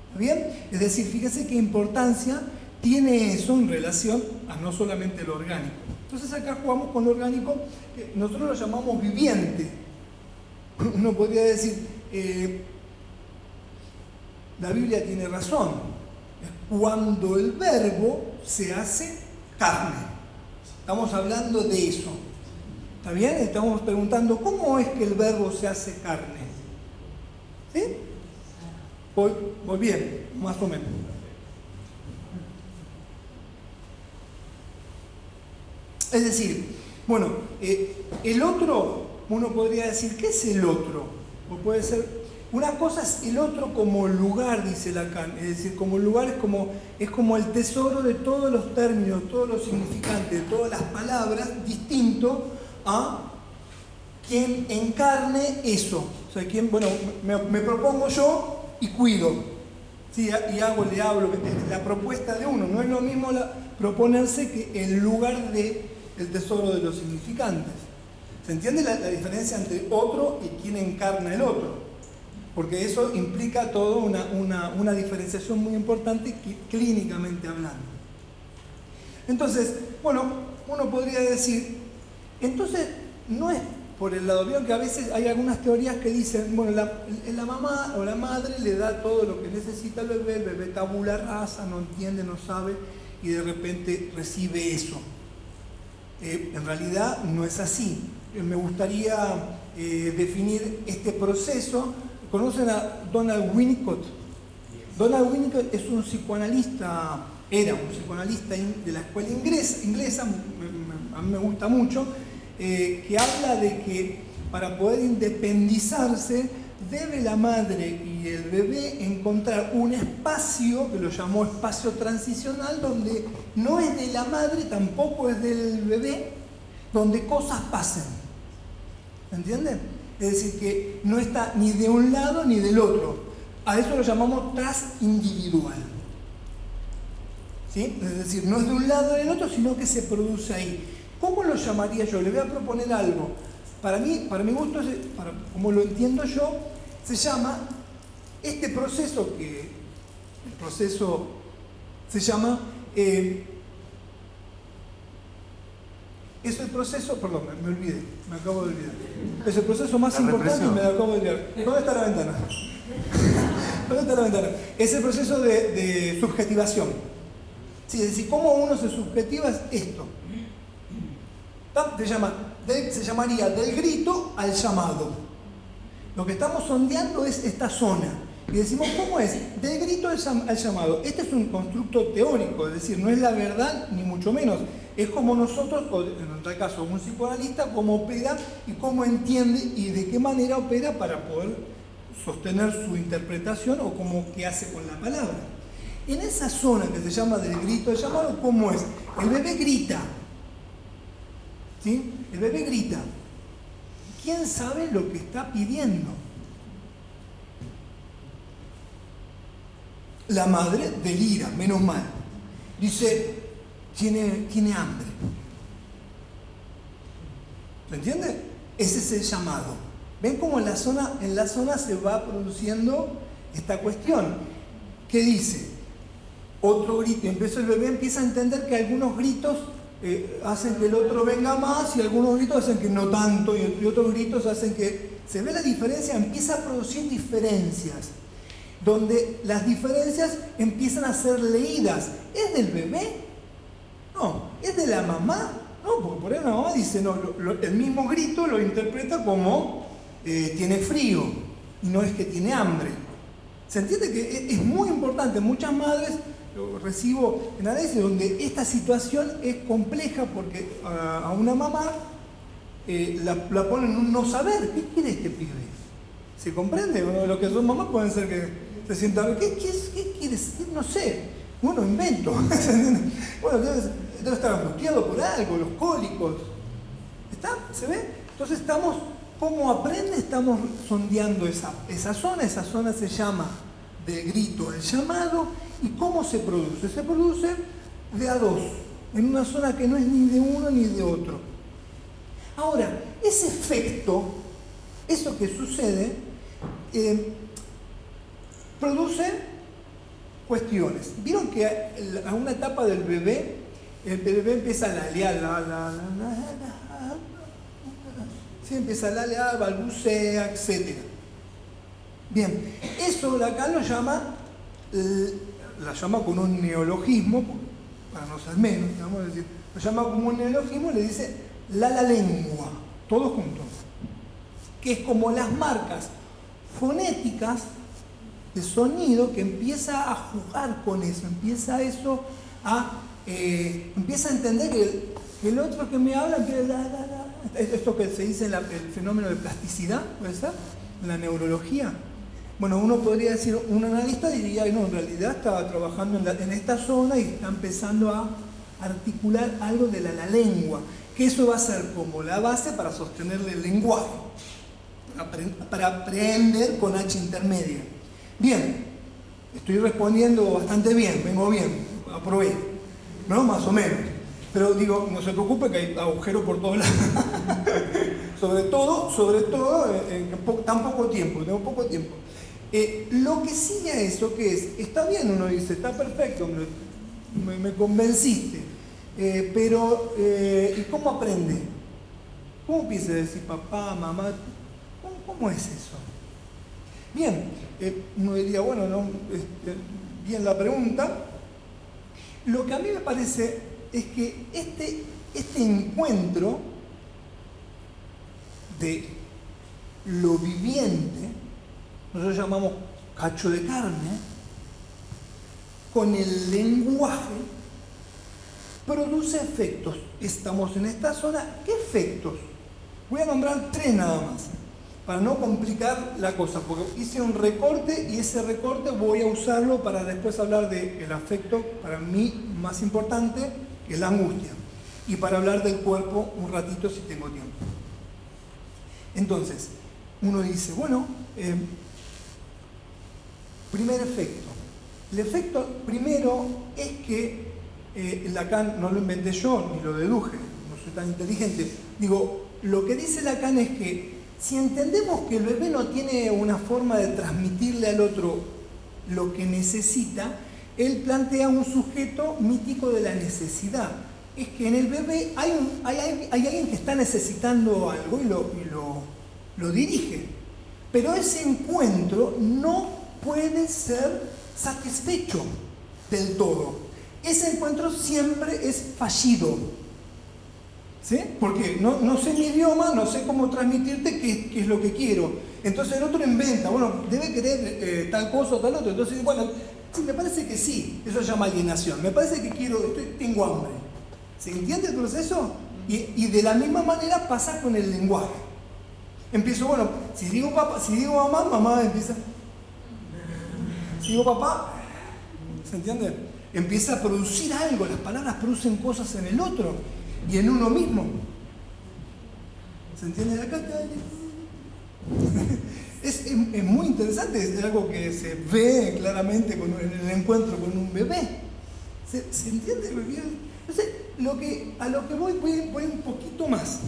¿Está bien? Es decir, fíjese qué importancia tiene eso en relación a no solamente lo orgánico. Entonces acá jugamos con lo orgánico, que nosotros lo llamamos viviente. Uno podría decir, la Biblia tiene razón. Es cuando el verbo se hace carne. Estamos hablando de eso. ¿Está bien? Estamos preguntando, ¿cómo es que el verbo se hace carne? ¿Sí? Voy bien, más o menos. Es decir, bueno, el otro, uno podría decir, ¿qué es el otro? O puede ser, una cosa es el otro como lugar, dice Lacan, es decir, como lugar es como el tesoro de todos los términos, todos los significantes, de todas las palabras, distinto a quien encarne eso. O sea, bueno, me propongo yo y cuido, ¿sí? Y le hablo, la propuesta de uno. No es lo mismo proponerse que el lugar del tesoro de los significantes. ¿Se entiende la diferencia entre otro y quien encarna el otro? Porque eso implica toda una diferenciación muy importante clínicamente hablando. Entonces, bueno, uno podría decir, entonces no es por el lado, vieron que a veces hay algunas teorías que dicen, bueno, la mamá o la madre le da todo lo que necesita al bebé, el bebé tabula rasa, no entiende, no sabe, y de repente recibe eso. En realidad no es así. Me gustaría definir este proceso. ¿Conocen a Donald Winnicott? Donald Winnicott es un psicoanalista, era un psicoanalista de la escuela inglesa, a mí me gusta mucho, que habla de que para poder independizarse debe la madre y el bebé encontrar un espacio, que lo llamó espacio transicional, donde no es de la madre, tampoco es del bebé, donde cosas pasen. ¿Entienden? Es decir, que no está ni de un lado ni del otro. A eso lo llamamos transindividual. ¿Sí? Es decir, no es de un lado ni del otro, sino que se produce ahí. ¿Cómo lo llamaría yo? Le voy a proponer algo. Para mí, para mi gusto, como lo entiendo yo, se llama este proceso el proceso se llama, es el proceso, perdón, me olvidé, me acabo de olvidar. Es el proceso más importante y me lo acabo de olvidar. ¿Dónde está la ventana? ¿Dónde está la ventana? Es el proceso de subjetivación. Sí, es decir, cómo uno se subjetiva es esto. Se llamaría del grito al llamado. Lo que estamos sondeando es esta zona. Y decimos, ¿cómo es? Del grito al llamado. Este es un constructo teórico, es decir, no es la verdad ni mucho menos. Es como nosotros, o en nuestro caso un psicoanalista, cómo opera y cómo entiende y de qué manera opera para poder sostener su interpretación o cómo qué hace con la palabra. En esa zona que se llama del grito al llamado, ¿cómo es? El bebé grita. ¿Sí? El bebé grita. ¿Quién sabe lo que está pidiendo? La madre delira, menos mal. Dice, tiene hambre. ¿Se entiende? Ese es el llamado. ¿Ven cómo en la zona se va produciendo esta cuestión? ¿Qué dice? Otro grito. El bebé empieza a entender que algunos gritos hacen que el otro venga más y algunos gritos hacen que no tanto y otros gritos hacen que... Se ve la diferencia, empieza a producir diferencias. Donde las diferencias empiezan a ser leídas. ¿Es del bebé? No. ¿Es de la mamá? No, porque por ahí la mamá dice, no, el mismo grito lo interpreta como tiene frío, y no es que tiene hambre. ¿Se entiende que es muy importante? Muchas madres, yo recibo en análisis donde esta situación es compleja porque a una mamá la ponen en un no saber. ¿Qué quiere este pibe? ¿Se comprende? Bueno, los que son mamás pueden ser que se sientan, ¿qué quieres? No sé, bueno, invento. Bueno, debe estar angustiado por algo, los cólicos. ¿Está? ¿Se ve? Entonces estamos, ¿cómo aprende? Estamos sondeando esa zona se llama de grito al llamado. ¿Y cómo se produce? Se produce de a dos, en una zona que no es ni de uno ni de otro. Ahora, ese efecto, eso que sucede, produce cuestiones. Vieron que a una etapa del bebé, el bebé empieza a lalear, ¿sí? Empieza a lalear, balbucea, etc. Bien, eso acá lo llama, la llama con un neologismo, para no ser menos, vamos a decir, lo llama como un neologismo, le dice la lengua, todos juntos, que es como las marcas fonéticas de sonido que empieza a jugar con eso, empieza a entender que el otro que me habla empieza esto que se dice el fenómeno de plasticidad, ¿puede ser? La neurología. Bueno, uno podría decir, un analista diría, no, en realidad estaba trabajando en esta zona y está empezando a articular algo de la lengua, que eso va a ser como la base para sostenerle el lenguaje, para aprender con H intermedia. Bien, estoy respondiendo bastante bien, vengo bien, aprobé, ¿no? Más o menos. Pero digo, no se preocupe que hay agujeros por todos lados. sobre todo, en tan poco tiempo, tengo poco tiempo. Lo que sigue a eso, que es, está bien, uno dice, está perfecto, me convenciste, pero ¿y cómo aprende? ¿Cómo empieza a decir papá, mamá? ¿Cómo es eso? Bien, uno diría, bueno, no, bien la pregunta. Lo que a mí me parece es que este encuentro de lo viviente, nosotros llamamos cacho de carne, con el lenguaje, produce efectos. Estamos en esta zona, ¿qué efectos? Voy a nombrar 3 nada más, para no complicar la cosa, porque hice un recorte y ese recorte voy a usarlo para después hablar del afecto, para mí más importante, que es la angustia, y para hablar del cuerpo un ratito si tengo tiempo. Entonces, uno dice, bueno, primer efecto. El efecto primero es que Lacan no lo inventé yo, ni lo deduje, soy tan inteligente. Digo, lo que dice Lacan es que si entendemos que el bebé no tiene una forma de transmitirle al otro lo que necesita, él plantea un sujeto mítico de la necesidad. Es que en el bebé hay alguien que está necesitando algo y lo dirige. Pero ese encuentro no puede ser satisfecho del todo. Ese encuentro siempre es fallido. ¿Sí? Porque no sé mi idioma, no sé cómo transmitirte qué es lo que quiero. Entonces el otro inventa, bueno, debe querer tal cosa o tal otro. Entonces, bueno, sí, me parece que sí, eso se llama alienación. Me parece que tengo hambre. ¿Se entiende el proceso? Y de la misma manera pasa con el lenguaje. Empiezo, bueno, si digo mamá, mamá empieza. Si digo papá, ¿se entiende? Empieza a producir algo, las palabras producen cosas en el otro y en uno mismo. ¿Se entiende acá? Es muy interesante, es algo que se ve claramente en el encuentro con un bebé. ¿Se entiende? Entonces, a lo que voy un poquito más.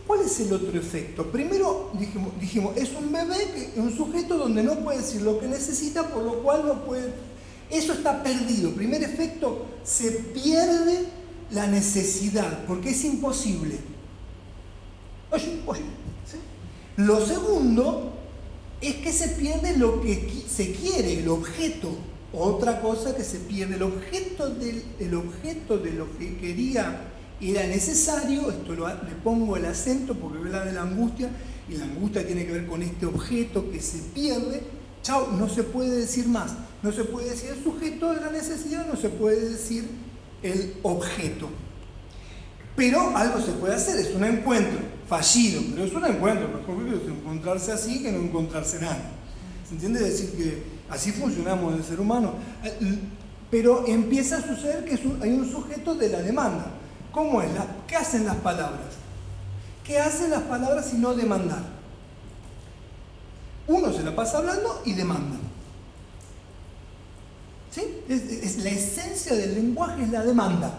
¿Cuál es el otro efecto? Primero dijimos, es un bebé, un sujeto donde no puede decir lo que necesita, por lo cual no puede. Eso está perdido. Primer efecto, se pierde la necesidad, porque es imposible. Oye. ¿Sí? Lo segundo es que se pierde lo que se quiere, el objeto. Otra cosa que se pierde, el objeto de lo que quería era necesario. Esto le pongo el acento porque habla de la angustia, y la angustia tiene que ver con este objeto que se pierde. Chao, no se puede decir más. No se puede decir el sujeto de la necesidad, no se puede decir el objeto. Pero algo se puede hacer, es un encuentro fallido, pero es un encuentro, mejor que encontrarse así que no encontrarse nada. ¿Se entiende? Es decir, que así funcionamos en el ser humano. Pero empieza a suceder que hay un sujeto de la demanda. ¿Cómo es? ¿Qué hacen las palabras? ¿Qué hacen las palabras si no demandar? Uno se la pasa hablando y demanda. ¿Sí? Es la esencia del lenguaje, es la demanda.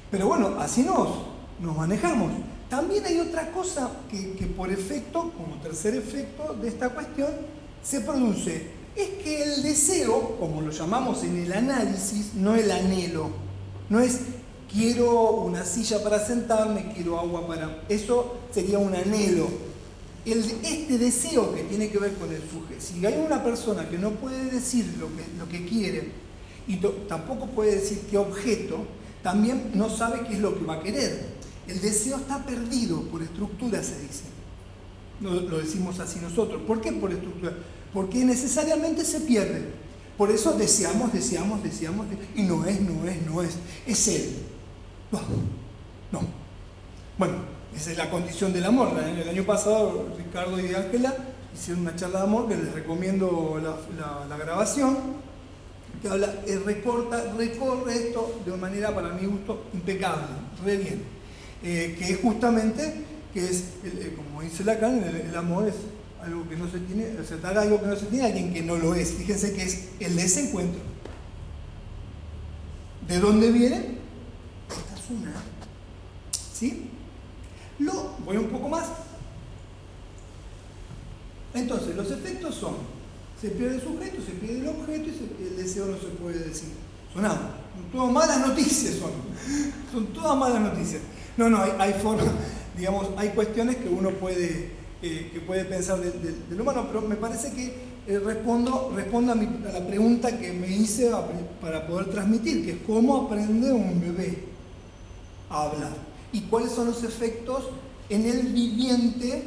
Pero bueno, así nos manejamos. También hay otra cosa que por efecto, como tercer efecto de esta cuestión, se produce. Es que el deseo, como lo llamamos en el análisis, no el anhelo. No es quiero una silla para sentarme, quiero agua para. Eso sería un anhelo. Este deseo que tiene que ver con el sujeto. Si hay una persona que no puede decir lo que quiere y tampoco puede decir qué objeto, también no sabe qué es lo que va a querer. El deseo está perdido por estructura, se dice. Lo decimos así nosotros. ¿Por qué por estructura? Porque necesariamente se pierde. Por eso deseamos, y no es. Es él. No. Bueno, esa es la condición del amor. El año pasado Ricardo y Ángela hicieron una charla de amor que les recomiendo la grabación, que habla, recorre esto de una manera, para mi gusto, impecable, re bien. Que es justamente, como dice Lacan, el amor es algo que no se tiene, o sea, dar algo que no se tiene a alguien que no lo es. Fíjense que es el desencuentro. ¿De dónde viene? Esta es una. ¿Sí? Voy un poco más. Entonces, los efectos son: se pierde el sujeto, se pierde el objeto y el deseo no se puede decir. Son todas malas noticias. Son todas malas noticias. No, hay formas, digamos, hay cuestiones que uno puede pensar del humano, pero me parece que respondo a la pregunta que me hice para poder transmitir, que es cómo aprende un bebé a hablar y cuáles son los efectos en el viviente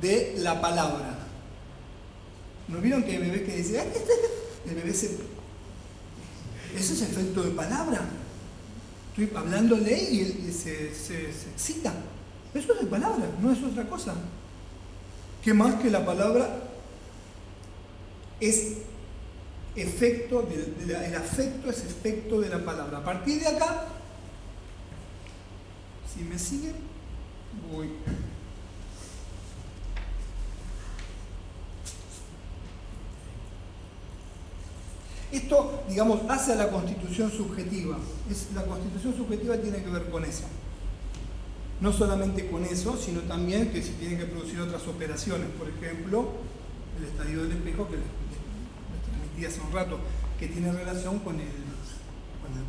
de la palabra. ¿No vieron que hay bebés que dicen, el bebé eso es efecto de palabra? Estoy hablándole y él se excita. Eso es de palabra, no es otra cosa. ¿Qué más que la palabra es efecto el afecto es efecto de la palabra? A partir de acá, si me siguen, voy. Esto, digamos, hace a la constitución subjetiva. La constitución subjetiva tiene que ver con eso. No solamente con eso, sino también que se tienen que producir otras operaciones. Por ejemplo, el estadio del espejo que les transmití hace un rato, que tiene relación con el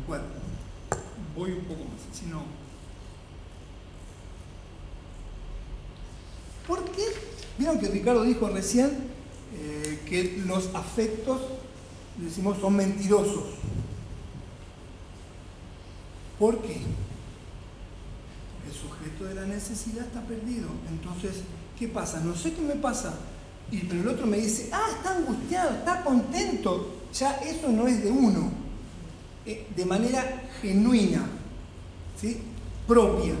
cuerpo. Voy un poco más, si no. ¿Por qué? Vieron que Ricardo dijo recién que los afectos, decimos, son mentirosos. ¿Por qué? El sujeto de la necesidad está perdido. Entonces, ¿qué pasa? No sé qué me pasa. Pero el otro me dice, está angustiado, está contento. Ya eso no es de uno. De manera genuina, ¿sí? Propia,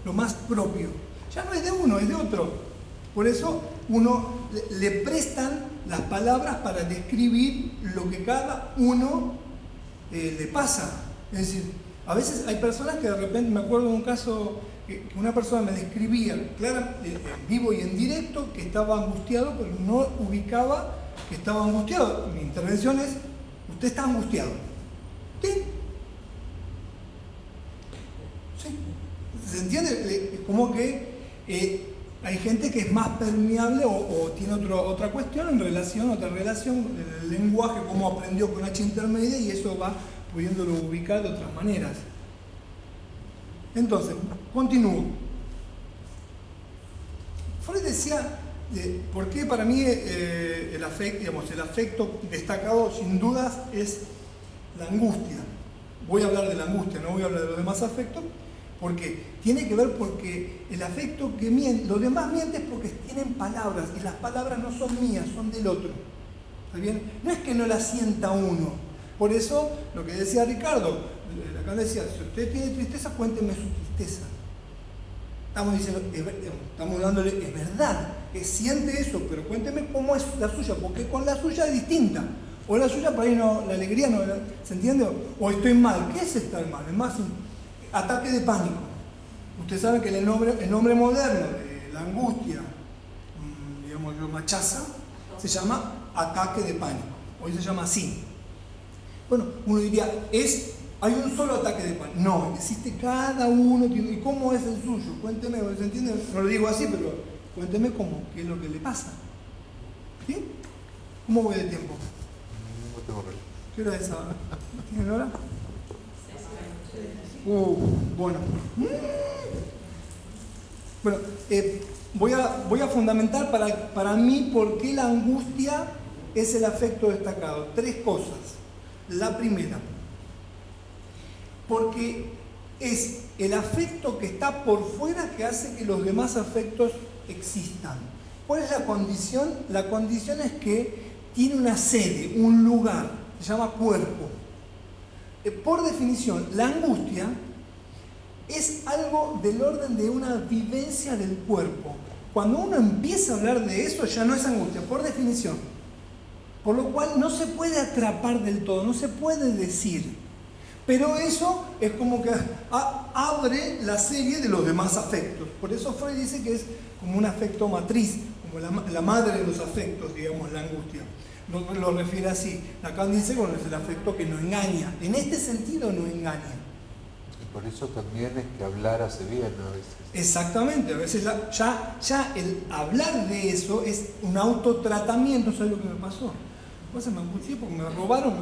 lo más propio. Ya no es de uno, es de otro. Por eso uno le prestan las palabras para describir lo que cada uno le pasa. Es decir, a veces hay personas que de repente, me acuerdo de un caso que una persona me describía, claro, en vivo y en directo, que estaba angustiado, pero no ubicaba que estaba angustiado. Mi intervención es, usted está angustiado. ¿Sí? ¿Sí? ¿Se entiende? Es como que hay gente que es más permeable o tiene otra cuestión otra relación, el lenguaje, cómo aprendió con H intermedia, y eso va pudiéndolo ubicar de otras maneras. Entonces, continúo. Freud decía, ¿por qué para mí el afecto destacado sin dudas es la angustia? Voy a hablar de la angustia, no voy a hablar de los demás afectos, porque tiene que ver porque el afecto que miente, los demás mienten porque tienen palabras, y las palabras no son mías, son del otro. ¿Está bien? No es que no las sienta uno. Por eso, lo que decía Ricardo, acá decía, si usted tiene tristeza, cuénteme su tristeza. Estamos diciendo, estamos dándole, es verdad, que siente eso, pero cuénteme cómo es la suya, porque con la suya es distinta. O la suya para ahí no, la alegría no, ¿se entiende? O estoy mal. ¿Qué es estar mal? Es más, ataque de pánico. Ustedes saben que el nombre moderno de la angustia, digamos yo, machaza, se llama ataque de pánico. Hoy se llama así. Bueno, uno diría, hay un solo ataque de pánico. No, existe cada uno. ¿Y cómo es el suyo? Cuénteme, ¿se entiende? No lo digo así, pero cuénteme qué es lo que le pasa. ¿Sí? ¿Cómo voy de tiempo? No tengo reloj. ¿Qué hora es ahora? ¿Tienen hora? Bueno. Bueno, voy a fundamentar para mí por qué la angustia es el afecto destacado. 3 cosas. La primera, porque es el afecto que está por fuera que hace que los demás afectos existan. ¿Cuál es la condición? La condición es que tiene una sede, un lugar, se llama cuerpo. Por definición, la angustia es algo del orden de una vivencia del cuerpo. Cuando uno empieza a hablar de eso, ya no es angustia, por definición. Por lo cual no se puede atrapar del todo, no se puede decir. Pero eso es como que abre la serie de los demás afectos. Por eso Freud dice que es como un afecto matriz, como la madre de los afectos, digamos, la angustia. Lo refiere así. Lacan dice que es el afecto que no engaña. En este sentido no engaña. Y por eso también es que hablar hace bien a veces. Exactamente, a veces ya el hablar de eso es un autotratamiento. ¿Sabes lo que me pasó? Me angustié porque me robaron,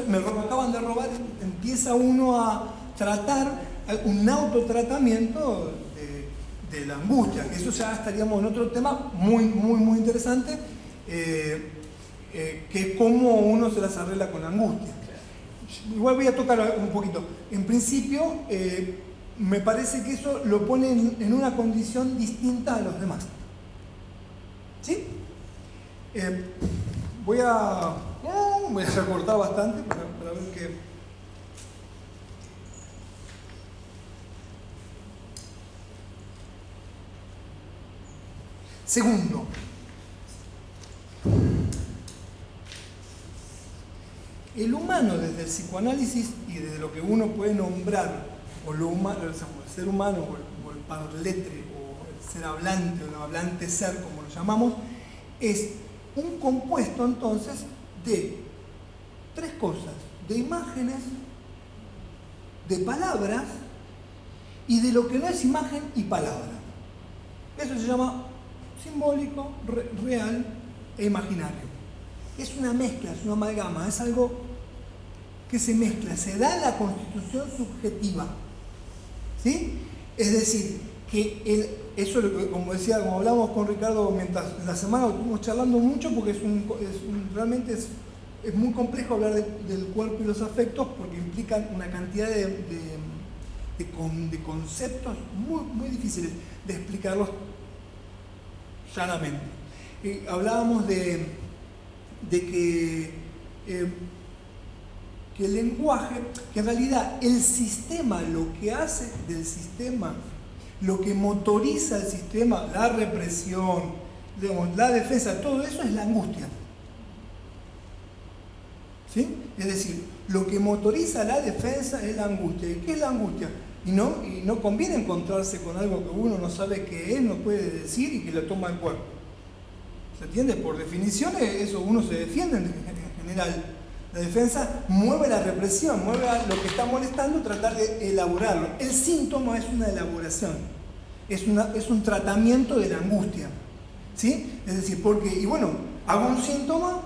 me acaban de robar. Empieza uno a tratar un autotratamiento de la angustia, que eso ya estaríamos en otro tema muy interesante, que es cómo uno se las arregla con la angustia. Igual voy a tocar un poquito. En principio, me parece que eso lo pone en una condición distinta a los demás. ¿Sí? Voy a recortar bastante para ver qué. Segundo, el humano desde el psicoanálisis y desde lo que uno puede nombrar, o lo humano, el ser humano, o el parletre, o el ser hablante, o el hablante ser, como lo llamamos, es un compuesto entonces de tres cosas: de imágenes, de palabras y de lo que no es imagen y palabra. Eso se llama simbólico, real e imaginario. Es una mezcla, es una amalgama, es algo que se mezcla, se da la constitución subjetiva. ¿Sí? Es decir, que eso, como decía, como hablamos con Ricardo mientras la semana estuvimos charlando mucho, porque realmente es muy complejo hablar del cuerpo y los afectos, porque implican una cantidad de conceptos muy, muy difíciles de explicarlos llanamente. Hablábamos de que el lenguaje, que en realidad el sistema, lo que hace del sistema, lo que motoriza el sistema, la represión, digamos, la defensa, todo eso es la angustia. ¿Sí? Es decir, lo que motoriza la defensa es la angustia. ¿Y qué es la angustia? Y no conviene encontrarse con algo que uno no sabe qué es, no puede decir y que lo toma el cuerpo. ¿Se entiende? Por definición, eso uno se defiende en general. La defensa mueve la represión, mueve a lo que está molestando, tratar de elaborarlo. El síntoma es una elaboración, es un tratamiento de la angustia. ¿Sí? Es decir, porque, y bueno, hago un síntoma,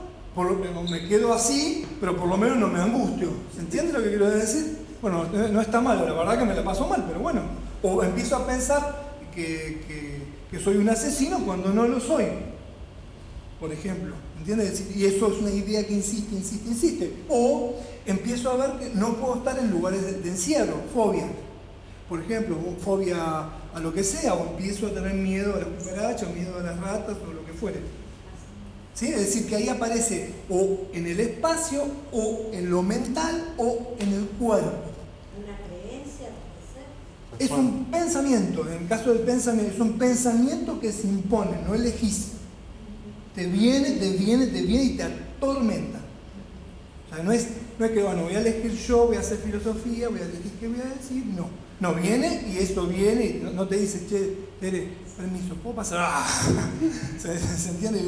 me quedo así, pero por lo menos no me angustio. ¿Se entiende lo que quiero decir? Bueno, no está mal, la verdad que me la paso mal, pero bueno. O empiezo a pensar que soy un asesino cuando no lo soy, por ejemplo. ¿Entiendes? Y eso es una idea que insiste. O empiezo a ver que no puedo estar en lugares de encierro, fobia. Por ejemplo, fobia a lo que sea, o empiezo a tener miedo a las cucarachas, o miedo a las ratas, o lo que fuere. ¿Sí? Es decir, que ahí aparece o en el espacio, o en lo mental, o en el cuerpo. ¿Una creencia puede ser? Es un pensamiento, en el caso del pensamiento, es un pensamiento que se impone, no elegís. Te viene y te atormenta. O sea, no es que, bueno, voy a elegir yo, voy a hacer filosofía, voy a elegir qué voy a decir, no. No, viene y esto viene y no te dice, che, Tere, permiso, ¿puedo pasar? ¡Ah! ¿Se entiende?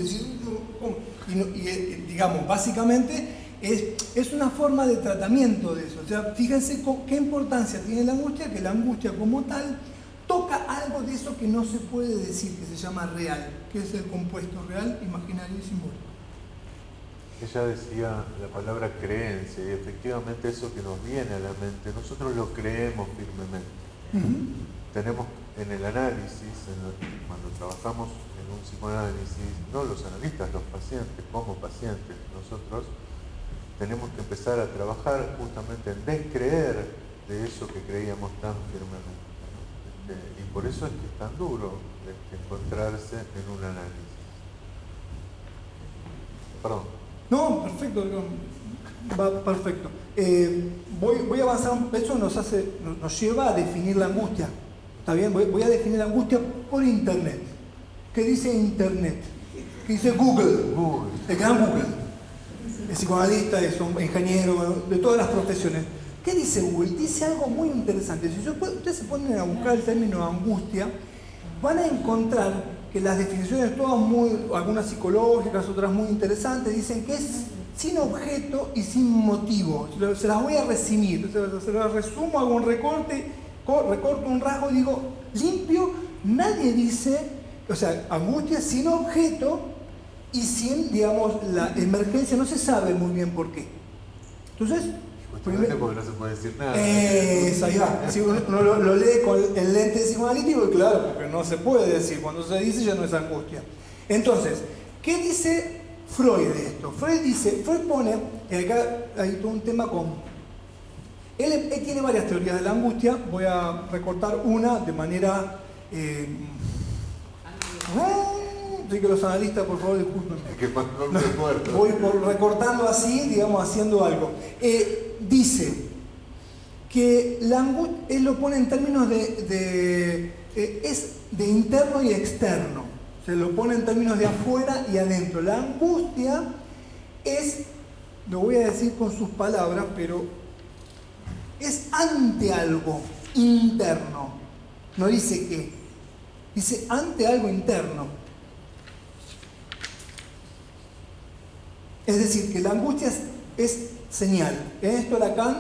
Y digamos, básicamente es una forma de tratamiento de eso. O sea, fíjense qué importancia tiene la angustia, que la angustia como tal toca algo de eso que no se puede decir, que se llama real, que es el compuesto real, imaginario y simbólico. Ella decía la palabra creencia, y efectivamente eso que nos viene a la mente, nosotros lo creemos firmemente. Tenemos en el análisis, cuando trabajamos en un psicoanálisis, no los analistas, los pacientes, como pacientes, nosotros tenemos que empezar a trabajar justamente en descreer de eso que creíamos tan firmemente. Y por eso es que es tan duro encontrarse en un análisis. Perdón. No, perfecto, va perfecto. Voy a avanzar, eso nos lleva a definir la angustia. ¿Está bien? Voy a definir la angustia por Internet. ¿Qué dice Internet? ¿Qué dice Google? El gran Google. El psicoanalista, es un ingeniero, de todas las profesiones. ¿Qué dice Google? Dice algo muy interesante. Si ustedes se ponen a buscar el término angustia, van a encontrar que las definiciones, todas algunas psicológicas, otras muy interesantes, dicen que es sin objeto y sin motivo. Se las voy a resumir, se las resumo, hago un recorto un rasgo y digo, limpio, nadie dice, o sea, angustia sin objeto y sin, digamos, la emergencia, no se sabe muy bien por qué. Entonces, justamente porque no se puede decir nada. Ahí va. Si uno lo lee con el lente psicoanalítico, claro, porque no se puede decir. Cuando se dice ya no es angustia. Entonces, ¿qué dice Freud de esto? Freud pone, acá hay todo un tema con... Él tiene varias teorías de la angustia, voy a recortar una de manera... así que los analistas, por favor, disculpen. Que más no me acuerdo. Voy recortando así, digamos, haciendo algo. Dice que la angustia, él lo pone en términos es de interno y externo. Se lo pone en términos de afuera y adentro. La angustia es, lo voy a decir con sus palabras, pero es ante algo interno. No dice qué, dice ante algo interno. Es decir, que la angustia señal. En esto Lacan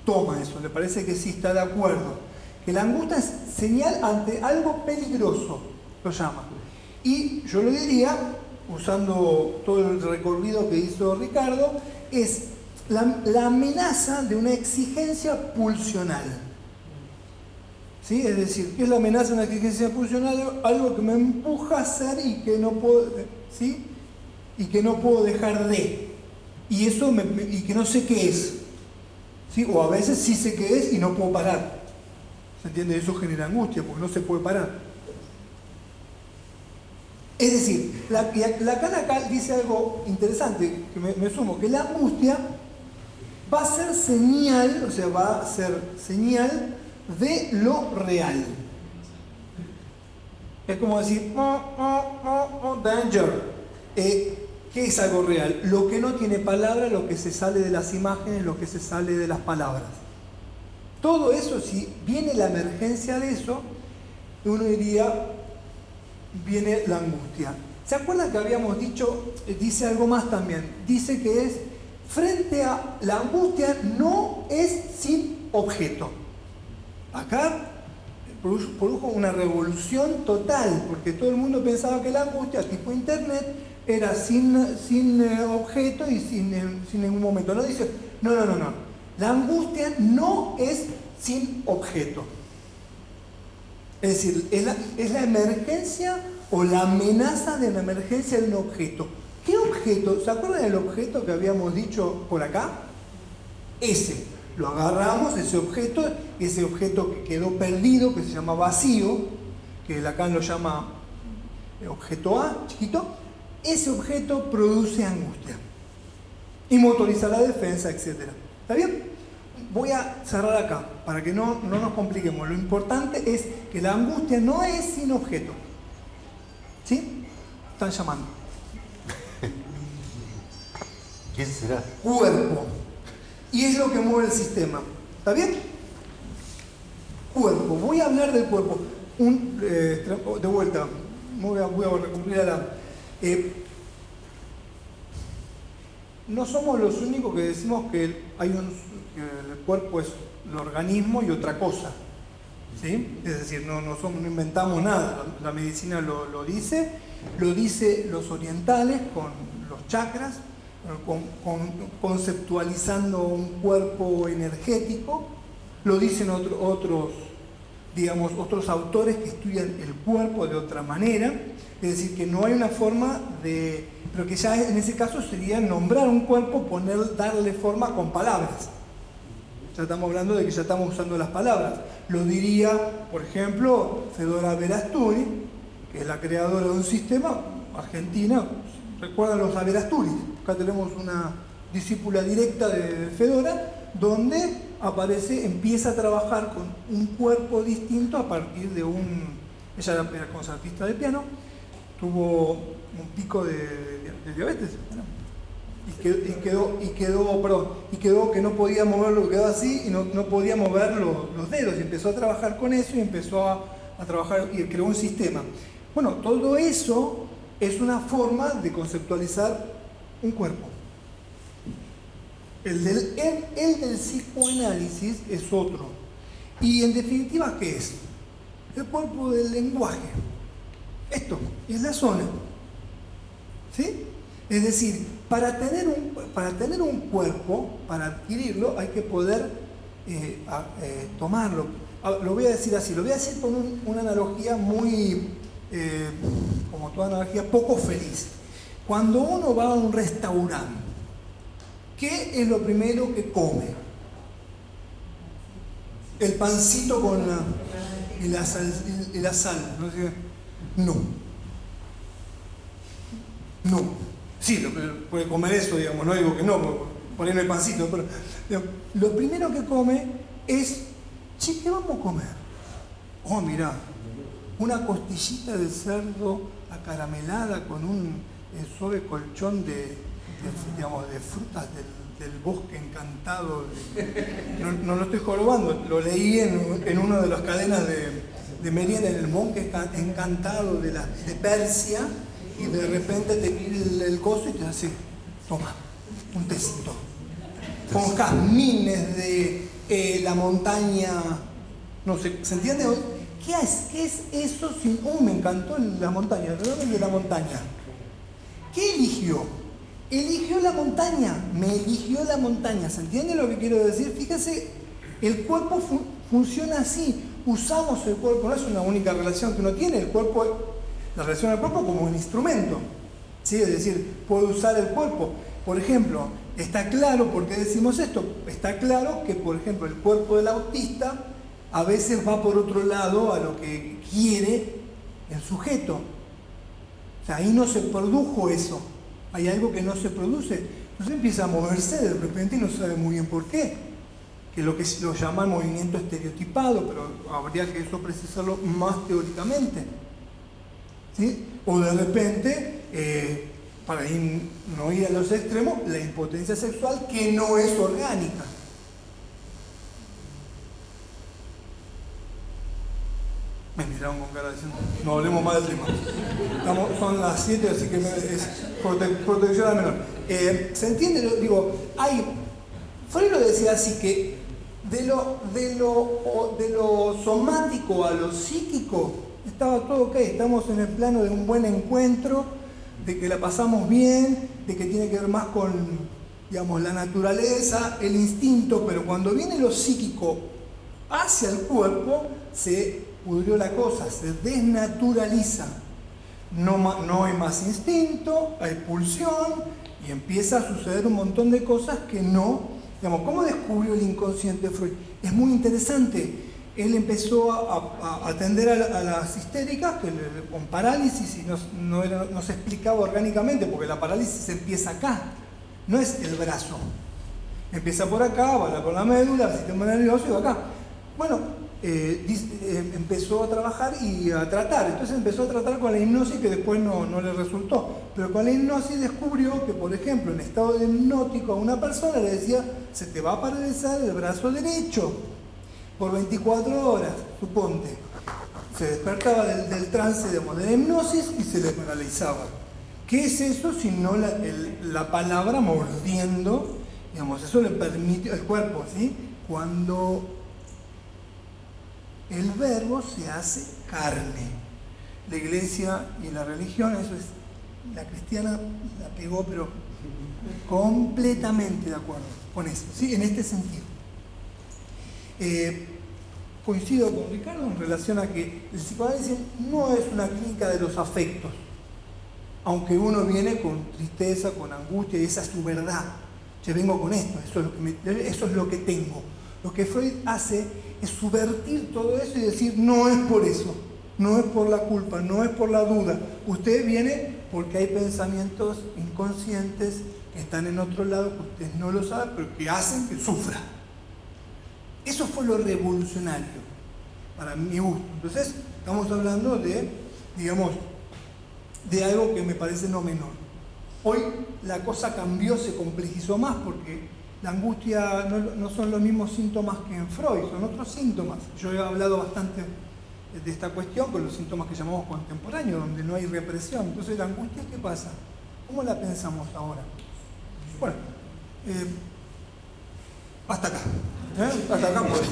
toma eso, le parece que sí está de acuerdo. Que la angustia es señal ante algo peligroso, lo llama. Y yo lo diría, usando todo el recorrido que hizo Ricardo, es la amenaza de una exigencia pulsional. ¿Sí? Es decir, ¿qué es la amenaza de una exigencia pulsional? Algo que me empuja a hacer y que no puedo, ¿sí? Y que no puedo dejar de. Y eso y que no sé qué es. ¿Sí? O a veces sí sé qué es y no puedo parar. ¿Se entiende? Eso genera angustia porque no se puede parar. Es decir, Lacan acá dice algo interesante, que me sumo, que la angustia va a ser señal, o sea, va a ser señal de lo real. Es como decir, danger. ¿Qué es algo real? Lo que no tiene palabra, lo que se sale de las imágenes, lo que se sale de las palabras. Todo eso, si viene la emergencia de eso, uno diría, viene la angustia. ¿Se acuerdan que habíamos dicho, dice algo más también? Dice que es, frente a la angustia no es sin objeto. Acá produjo una revolución total, porque todo el mundo pensaba que la angustia, tipo internet, era sin objeto y sin ningún momento. No dice, no. La angustia no es sin objeto. Es decir, es la emergencia o la amenaza de la emergencia de un objeto. ¿Qué objeto? ¿Se acuerdan del objeto que habíamos dicho por acá? Ese. Lo agarramos, ese objeto que quedó perdido, que se llama vacío, que Lacan lo llama objeto A, chiquito. Ese objeto produce angustia y motoriza la defensa, etc. ¿Está bien? Voy a cerrar acá para que no nos compliquemos. Lo importante es que la angustia no es sin objeto. ¿Sí? Están llamando. ¿Quién será? Cuerpo. Y es lo que mueve el sistema. ¿Está bien? Cuerpo. Voy a hablar del cuerpo. De vuelta. Voy a recurrir a la... no somos los únicos que decimos que el cuerpo es el organismo y otra cosa. ¿Sí? Es decir, no inventamos nada. La medicina lo dice los orientales con los chakras, conceptualizando un cuerpo energético. Lo dicen otros autores que estudian el cuerpo de otra manera. Es decir, que no hay una forma de... Pero que ya en ese caso sería nombrar un cuerpo, darle forma con palabras. Ya estamos hablando de que ya estamos usando las palabras. Lo diría, por ejemplo, Fedora Verasturi, que es la creadora de un sistema, argentina. ¿Recuerdan los Verasturi? Acá tenemos una discípula directa de Fedora, donde empieza a trabajar con un cuerpo distinto a partir de ella era concertista de piano, tuvo un pico de diabetes, ¿no? y quedó que no podía moverlo, quedó así y no podía mover los dedos, y empezó a trabajar con eso y empezó a trabajar y creó un sistema. Bueno, todo eso es una forma de conceptualizar un cuerpo. El del psicoanálisis es otro. Y en definitiva, ¿qué es? El cuerpo del lenguaje. Esto es la zona. ¿Sí? Es decir, para tener un cuerpo, para adquirirlo, hay que poder tomarlo. Lo voy a decir así, lo voy a decir con una analogía muy, como toda analogía, poco feliz. Cuando uno va a un restaurante, ¿qué es lo primero que come? El pancito con la sal. No. Sí, puede comer eso, digamos, no digo que no, por ahí no hay pancito, pero digamos, lo primero que come es, ¿qué vamos a comer? Oh, mirá, una costillita de cerdo acaramelada con un suave colchón de frutas del bosque encantado. No lo estoy jorobando, lo leí en una de las cadenas de merienda, en el monje encantado de Persia, y de repente te mira el coso y te dice, toma, un tecito. con jazmines de la montaña, no sé, ¿se entiende? ¿Qué es eso? Me encantó la montaña, el orden de la montaña. ¿Qué eligió? Eligió la montaña, me eligió la montaña, ¿se entiende lo que quiero decir? Fíjese, el cuerpo funciona así, usamos el cuerpo, no es una única relación que uno tiene, el cuerpo, la relación al cuerpo como un instrumento, ¿sí? Es decir, puedo usar el cuerpo. Por ejemplo, está claro, ¿por qué decimos esto? Está claro que, por ejemplo, el cuerpo del autista a veces va por otro lado a lo que quiere el sujeto. O sea, ahí no se produjo eso. Hay algo que no se produce. Entonces empieza a moverse de repente y no sabe muy bien por qué. Que lo que lo llaman movimiento estereotipado, pero habría que eso precisarlo más teóricamente. ¿Sí? O de repente, para no ir a los extremos, la impotencia sexual que no es orgánica. Me miraron con cara diciendo, no hablemos más del tema. Son las 7, así que es protección al menor. ¿Se entiende? Digo, Freud lo decía así, que de lo somático a lo psíquico estaba todo ok, estamos en el plano de un buen encuentro, de que la pasamos bien, de que tiene que ver más con, digamos, la naturaleza, el instinto, pero cuando viene lo psíquico hacia el cuerpo, se pudrió la cosa, se desnaturaliza. No hay más instinto, hay pulsión y empieza a suceder un montón de cosas que no, digamos, ¿cómo descubrió el inconsciente Freud? Es muy interesante. Él empezó a atender a las histéricas con parálisis y no se explicaba orgánicamente, porque la parálisis empieza acá, no es el brazo. Empieza por acá, va por la médula, el sistema nervioso y va acá. Bueno, empezó a trabajar y a tratar. Entonces empezó a tratar con la hipnosis, que después no le resultó. Pero con la hipnosis descubrió que, por ejemplo, en estado de hipnótico a una persona le decía, se te va a paralizar el brazo derecho por 24 horas, suponte. Se despertaba del trance, de la hipnosis y se le paralizaba. ¿Qué es eso sino la palabra mordiendo? Digamos, eso le permite al cuerpo, ¿sí? Cuando el verbo se hace carne. La iglesia y la religión, eso es, la cristiana la pegó, pero completamente de acuerdo con eso, ¿sí? En este sentido. Coincido con Ricardo en relación a que el psicoanálisis no es una clínica de los afectos, aunque uno viene con tristeza, con angustia, y esa es su verdad. Yo vengo con esto, eso es lo que tengo. Lo que Freud hace es subvertir todo eso y decir, no es por eso, no es por la culpa, no es por la duda. Usted viene porque hay pensamientos inconscientes que están en otro lado, que usted no lo sabe, pero que hacen que sufra. Eso fue lo revolucionario, para mi gusto. Entonces, estamos hablando de, digamos, de algo que me parece no menor. Hoy la cosa cambió, se complejizó más, porque la angustia no son los mismos síntomas que en Freud, son otros síntomas. Yo he hablado bastante de esta cuestión con los síntomas que llamamos contemporáneos, donde no hay represión. Entonces, ¿la angustia qué pasa? ¿Cómo la pensamos ahora? Bueno, hasta acá. Hasta acá podemos.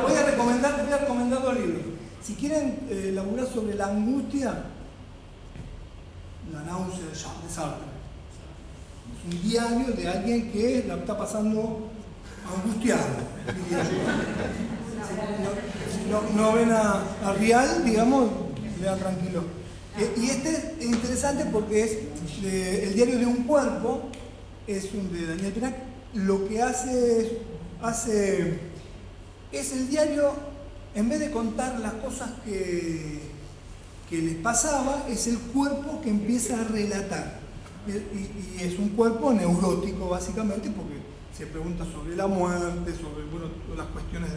Voy a recomendar 2 libros. Si quieren laburar sobre la angustia, La náusea de Sartre. Es un diario de alguien que la está pasando angustiado, diría yo. Si no ven a Rial, digamos, lean tranquilo. Y este es interesante porque es el diario de un cuerpo, es de Daniel Pinac. Lo que hace es el diario, en vez de contar las cosas que les pasaba, es el cuerpo que empieza a relatar. Y es un cuerpo neurótico, básicamente, porque se pregunta sobre la muerte, sobre las cuestiones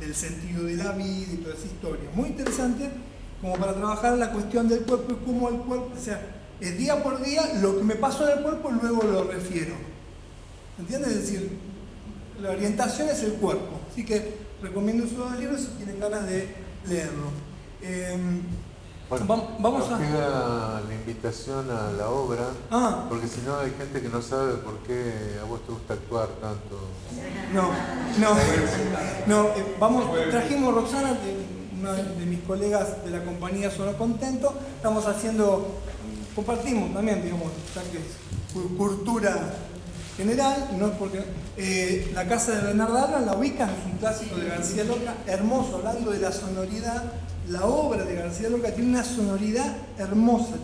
del sentido de la vida y toda esa historia. Muy interesante, como para trabajar la cuestión del cuerpo y cómo el cuerpo, o sea, es día por día lo que me pasó en el cuerpo, luego lo refiero. ¿Entiendes? Es decir, la orientación es el cuerpo. Así que recomiendo esos 2 libros si tienen ganas de leerlo. Bueno, vamos nos a... queda la invitación a la obra, porque si no hay gente que no sabe por qué a vos te gusta actuar tanto. Trajimos Roxana, una de mis colegas de la compañía Sono Contento, estamos compartimos también, digamos, ya que es cultura general, no es porque la casa de Bernardo Alban la ubican, es un clásico de García Lorca, hermoso, hablando de la sonoridad. La obra de García Lorca tiene una sonoridad hermosa,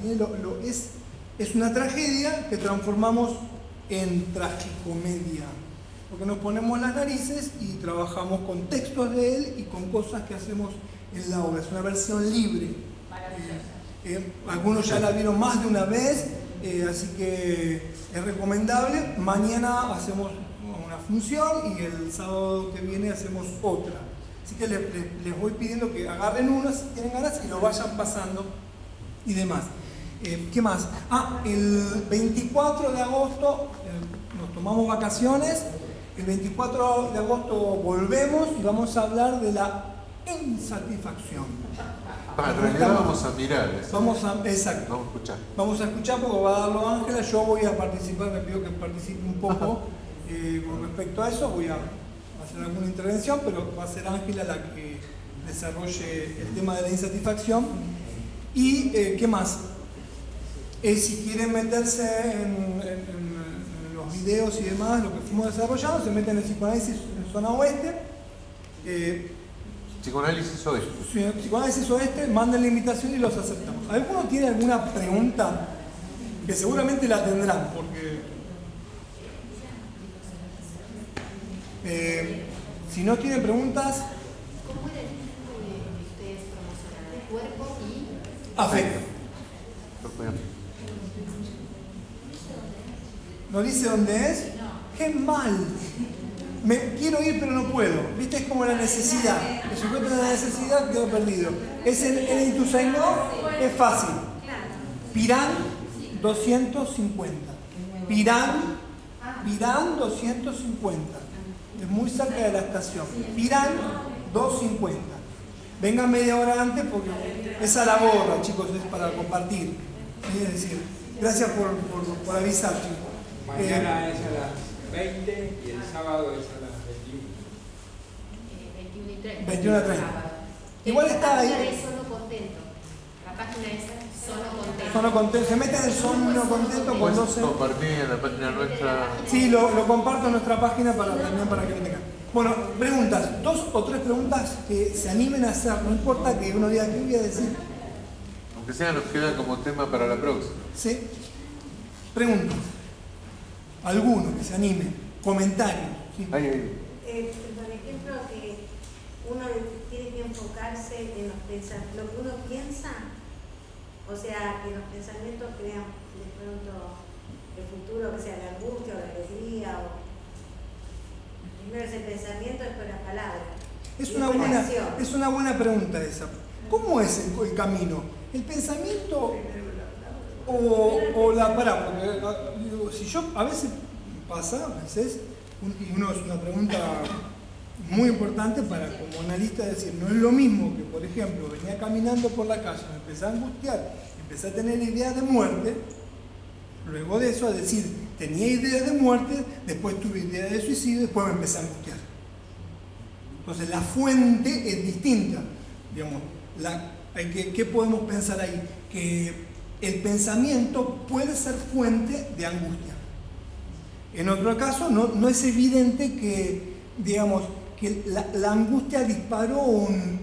es una tragedia que transformamos en tragicomedia, porque nos ponemos las narices y trabajamos con textos de él y con cosas que hacemos en la obra. Es una versión libre. Algunos ya la vieron más de una vez, así que es recomendable. Mañana hacemos una función y el sábado que viene hacemos otra. Así que les voy pidiendo que agarren uno si tienen ganas y lo vayan pasando y demás. ¿Qué más? El 24 de agosto nos tomamos vacaciones. El 24 de agosto volvemos y vamos a hablar de la insatisfacción. En realidad vamos a mirar eso. Exacto. Vamos a escuchar. Vamos a escuchar porque va a darlo Ángela. Yo voy a participar, me pido que participe un poco con respecto a eso. Voy a hacer alguna intervención, pero va a ser Ángela la que desarrolle el tema de la insatisfacción. Y ¿qué más? Si quieren meterse en los videos y demás, lo que fuimos desarrollando, se meten en el psicoanálisis en zona oeste. Psicoanálisis oeste. Psicoanálisis oeste, manden la invitación y los aceptamos. ¿Alguno tiene alguna pregunta? Que seguramente la tendrán, porque si no tienen preguntas... ¿Cómo era el título que ustedes promocionan? Cuerpo y... Afecto. ¿No dice dónde es? ¡Qué mal! Me quiero ir pero no puedo. ¿Viste? Es como la necesidad. El sujeto de la necesidad quedó perdido. Es el Ituzaingó, es fácil. Pirán 250. Pirán 250. Es muy cerca de la estación. Pirán 250. Vengan media hora antes porque es a la gorra, chicos, es para compartir. Es decir, gracias por avisar, chicos. Mañana es a las 20 y el sábado es a las 21. 21 y 30. 21 a 30. Igual está ahí. La página es Sono Contento. La página es Sono Contento. Sono Contento. Se meten en Sono Contento con 12. Compartí en la página nuestra. Sí, lo comparto en nuestra página también para que lo tengan. Bueno, preguntas. 2 o 3 preguntas que se animen a hacer. No importa que uno diga qué voy a decir. Aunque sea, nos queda como tema para la próxima. Sí. Preguntas. Alguno que se anime. Comentarios. ¿Sí? Por ejemplo, que uno tiene que enfocarse en los pensamientos, lo que uno piensa, o sea, que los pensamientos crean de pronto el futuro, que sea la angustia o la alegría, o primero es el pensamiento, después la palabra. Es una buena pregunta esa. ¿Cómo es el camino? ¿El pensamiento o la palabra? Porque digo, si yo a veces pasa, y uno es una pregunta muy importante para como analista decir, no es lo mismo que, por ejemplo, venía caminando por la calle, me empecé a angustiar, empecé a tener ideas de muerte, luego de eso a decir, tenía ideas de muerte, después tuve ideas de suicidio, después me empecé a angustiar. Entonces la fuente es distinta, digamos, ¿qué podemos pensar ahí? Que el pensamiento puede ser fuente de angustia. En otro caso, no es evidente que, digamos, que la angustia disparó un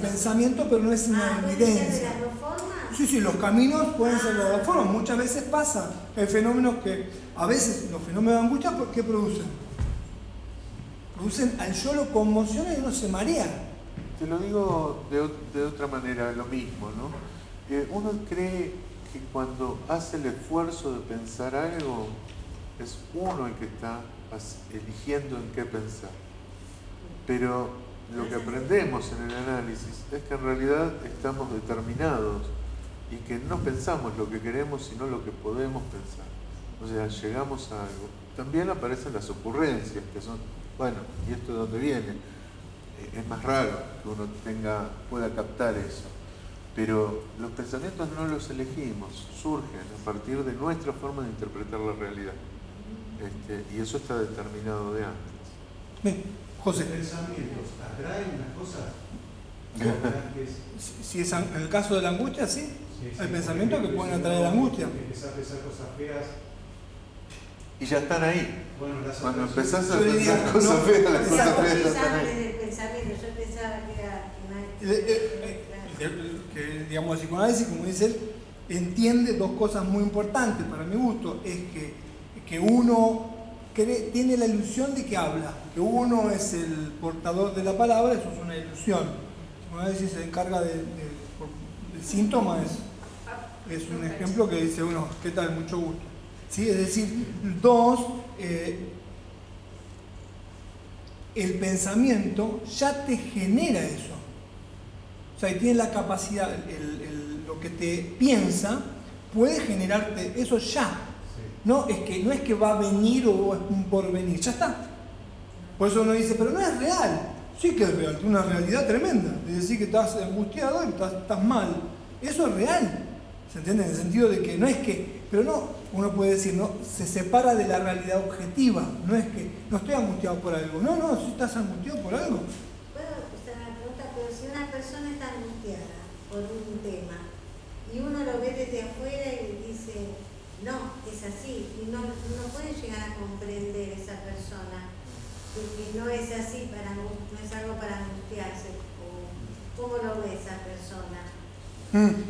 pensamiento, pero no es una evidencia. ¿Puede ser de las dos formas? Sí, los caminos pueden ser de las dos formas. Muchas veces pasa. Hay fenómenos que, a veces, los fenómenos de angustia, ¿qué producen? Producen al yo lo conmociona y uno se marea. Te lo digo de otra manera, lo mismo, ¿no? Uno cree que cuando hace el esfuerzo de pensar algo, es uno el que está eligiendo en qué pensar. Pero lo que aprendemos en el análisis es que en realidad estamos determinados y que no pensamos lo que queremos, sino lo que podemos pensar. O sea, llegamos a algo. También aparecen las ocurrencias, que son, bueno, ¿y esto de dónde viene? Es más raro que uno pueda captar eso. Pero los pensamientos no los elegimos, surgen a partir de nuestra forma de interpretar la realidad. Y eso está determinado de antes. Bien, José. ¿Los pensamientos atraen las cosas? Si es en el caso de la angustia, sí. Hay pensamientos que pueden si atraer la angustia. Empezás a pensar cosas feas. Y ya están ahí. Bueno, cuando empezás a yo diría, pensar cosas no, feas, las cosas Vos feas ya están pensabas ahí. en el pensamiento, yo pensaba que era Que, digamos, el psicoanálisis, como dice él, entiende dos cosas muy importantes para mi gusto. Es que uno tiene la ilusión de que habla, que uno es el portador de la palabra, eso es una ilusión. El psicoanálisis se encarga del síntoma, es un ejemplo que dice uno, ¿qué tal? Mucho gusto. ¿Sí? Es decir, dos, el pensamiento ya te genera eso. O sea, tiene la capacidad, lo que te piensa puede generarte eso ya. Sí. No es que va a venir o es un porvenir, ya está. Por eso uno dice, pero no es real. Sí que es real, tiene una realidad tremenda. Es decir, que estás angustiado y estás mal. Eso es real. ¿Se entiende? En el sentido de que no es que, pero no, uno puede decir, no, se separa de la realidad objetiva. No es que no estoy angustiado por algo. No, si estás angustiado por algo. Puedo hacer una pregunta, pero si una persona está angustiada por un tema y uno lo ve desde afuera y dice, no, es así, y no puede llegar a comprender esa persona que no es así, no es algo para angustiarse, o ¿cómo lo ve esa persona?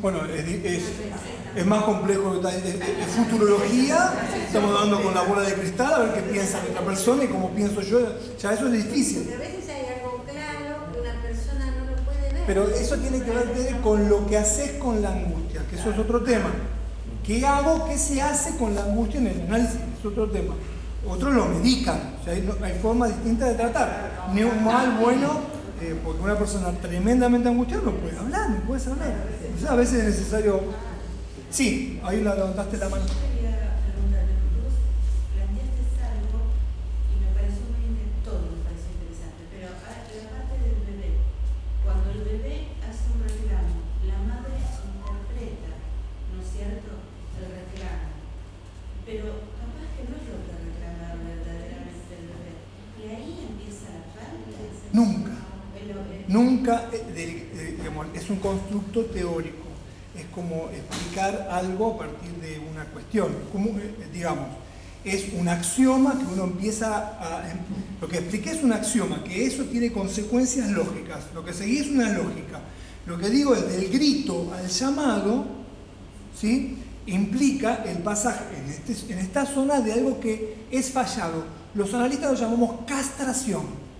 Bueno, es más complejo, es futurología, estamos dando con la bola de cristal a ver qué piensa la otra persona y cómo pienso yo, ya eso es difícil. Porque a veces hay algo claro que una persona no lo puede ver. Pero eso tiene que ver con lo que haces con la angustia, que eso es otro tema. ¿Qué hago? ¿Qué se hace con la angustia en el análisis? Es otro tema. Otros lo medican, o sea, hay formas distintas de tratar. Ni un mal, bueno, porque una persona tremendamente angustiada no puede hablar, no puedes hablar. O sea, a veces es necesario... Sí, ahí levantaste la mano. Yo quería preguntarte, porque vos planteaste algo y me pareció todo me pareció interesante, pero la parte del bebé, cuando el bebé hace un reclamo, la madre interpreta, ¿no es cierto?, el reclamo, pero capaz que no es lo que reclama verdaderamente el bebé, y ahí empieza la falta. Nunca, digamos, es un constructo teórico, es como explicar algo a partir de una cuestión, como, digamos, es un axioma que uno empieza a... Lo que expliqué es un axioma, que eso tiene consecuencias lógicas, lo que seguí es una lógica. Lo que digo es del grito al llamado, ¿sí?, implica el pasaje en esta zona de algo que es fallado. Los analistas lo llamamos castración.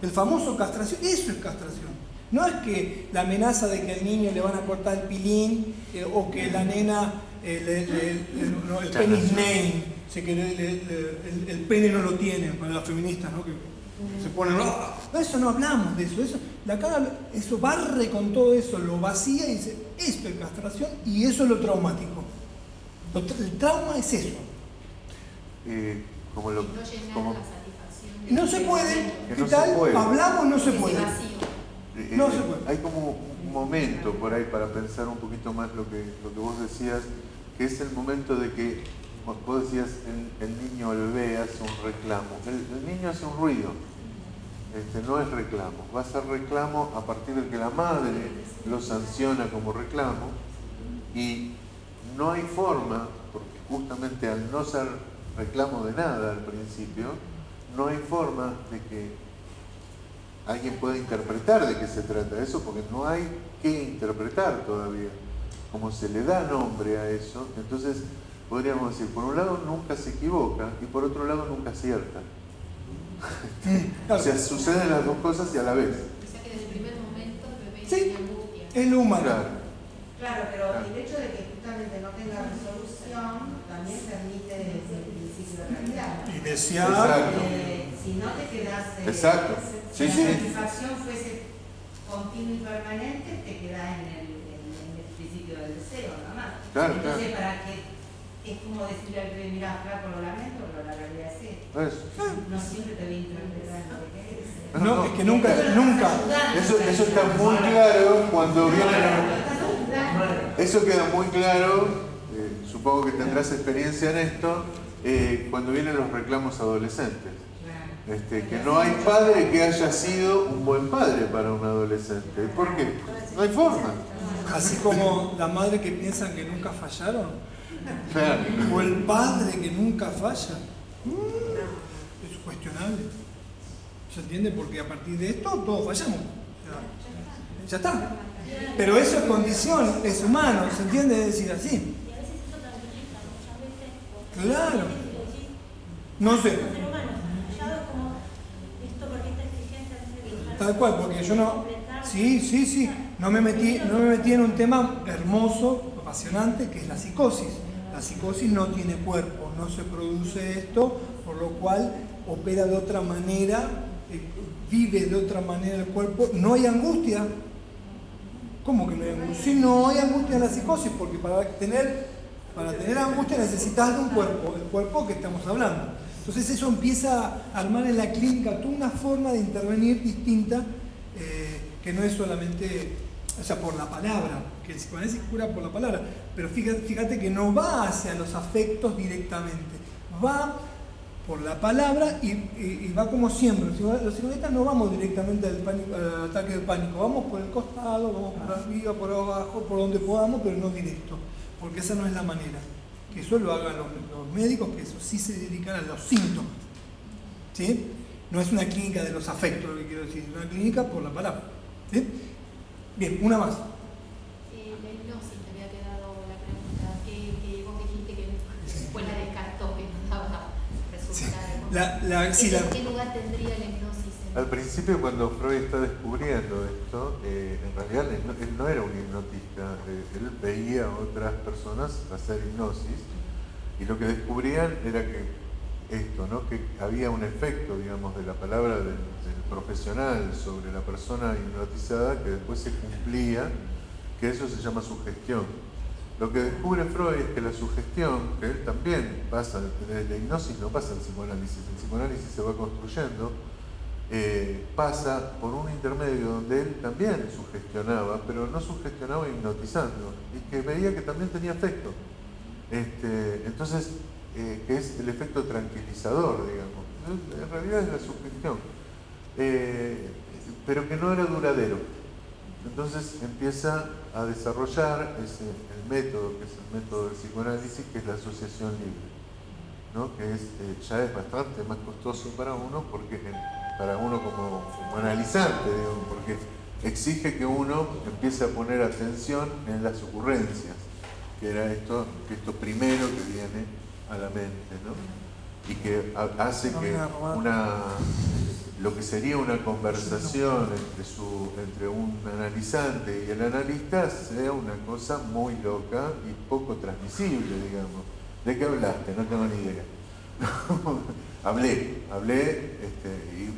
El famoso castración, eso es castración. No es que la amenaza de que al niño le van a cortar el pilín o que la nena, el penis name, que el pene no lo tiene para las feministas, ¿no? Que se ponen, no, eso no hablamos de eso. Eso barre con todo eso, lo vacía y dice, esto es castración y eso es lo traumático. El trauma es eso. Como no llenar la satisfacción. No se puede, Que ¿qué no se tal? puede. Hablamos, no se Ese puede. vacío. No se puede. Hay como un momento por ahí para pensar un poquito más lo que vos decías, que es el momento de que vos decías el niño, el bebé hace un reclamo. El niño hace un ruido, no es reclamo. Va a ser reclamo a partir de que la madre lo sanciona como reclamo y no hay forma, porque justamente al no ser reclamo de nada al principio, no hay forma de que alguien pueda interpretar de qué se trata eso, porque no hay que interpretar todavía. Como se le da nombre a eso, entonces podríamos decir, por un lado nunca se equivoca y por otro lado nunca acierta. Claro. O sea, suceden las dos cosas y a la vez. O sea que desde el primer momento el bebé Sí. tiene angustia. Es lo humano. Claro. Claro, pero el hecho de que justamente no tenga resolución también permite el principio de realidad. Y desear. Exacto. Si no te quedas... Exacto. Si Sí, la sí. satisfacción fuese continua y permanente, te quedás en el principio del deseo, nada más. Claro, Entonces, claro. para que es como decirle al bebé, mira, flaco, lo lamento, pero la realidad es esta. No siempre te voy a interpretar lo que querés. No, es que nunca. Eso está muy claro cuando viene. Eso queda muy claro, supongo que tendrás experiencia en esto, cuando vienen los reclamos adolescentes. Que no hay padre que haya sido un buen padre para un adolescente. ¿Por qué? No hay forma. Así como la madre que piensan que nunca fallaron, Claro. o el padre que nunca falla. Es cuestionable. ¿Se entiende? Porque a partir de esto todos fallamos. Ya está. Pero eso es condición, es humano, ¿se entiende? Es decir, así. Y a veces eso tranquiliza, muchas veces. Claro. No sé. Ser humano, ya veo como esto porque esta exigencia de Tal cual, porque yo no. Sí. No me metí en un tema hermoso, apasionante, que es la psicosis. La psicosis no tiene cuerpo, no se produce esto, por lo cual opera de otra manera, vive de otra manera el cuerpo. No hay angustia. ¿Cómo que no hay angustia? Sí, no hay angustia en la psicosis, porque para tener angustia necesitas de un cuerpo, el cuerpo que estamos hablando. Entonces eso empieza a armar en la clínica toda una forma de intervenir distinta, que no es solamente, o sea, por la palabra, que el psicoanálisis cura por la palabra, pero fíjate que no va hacia los afectos directamente, va por la palabra y va como siempre. Los psicoanalistas no vamos directamente al ataque del pánico, vamos por el costado, vamos por arriba, por abajo, por donde podamos, pero no directo, porque esa no es la manera. Que eso lo hagan los médicos, que eso sí se dedican a los síntomas. ¿Sí? No es una clínica de los afectos, lo que quiero decir, es una clínica por la palabra. ¿Sí? Bien, una más. La hipnosis te había quedado la pregunta, que vos dijiste que después la descartó, que no daba resultados. ¿Qué lugar tendría la hipnosis? Al principio, cuando Freud está descubriendo esto, en realidad él no era un hipnotista, él veía a otras personas hacer hipnosis y lo que descubrían era que esto, ¿no? Que había un efecto, digamos, de la palabra del profesional sobre la persona hipnotizada que después se cumplía, que eso se llama sugestión. Lo que descubre Freud es que la sugestión, que él también pasa, la hipnosis no pasa en psicoanálisis, el psicoanálisis se va construyendo, pasa por un intermedio donde él también sugestionaba, pero no sugestionaba hipnotizando, y que veía que también tenía efecto. Entonces, que es el efecto tranquilizador, digamos. En realidad es la sugestión, pero que no era duradero. Entonces empieza a desarrollar el método, que es el método del psicoanálisis, que es la asociación libre, ¿no? Que ya es bastante más costoso para uno, porque para uno como analizante, digamos, porque exige que uno empiece a poner atención en las ocurrencias, que era esto primero que viene a la mente, ¿no? Y que hace que lo que sería una conversación entre un analizante y el analista sea una cosa muy loca y poco transmisible, digamos. ¿De qué hablaste? No tengo ni idea. hablé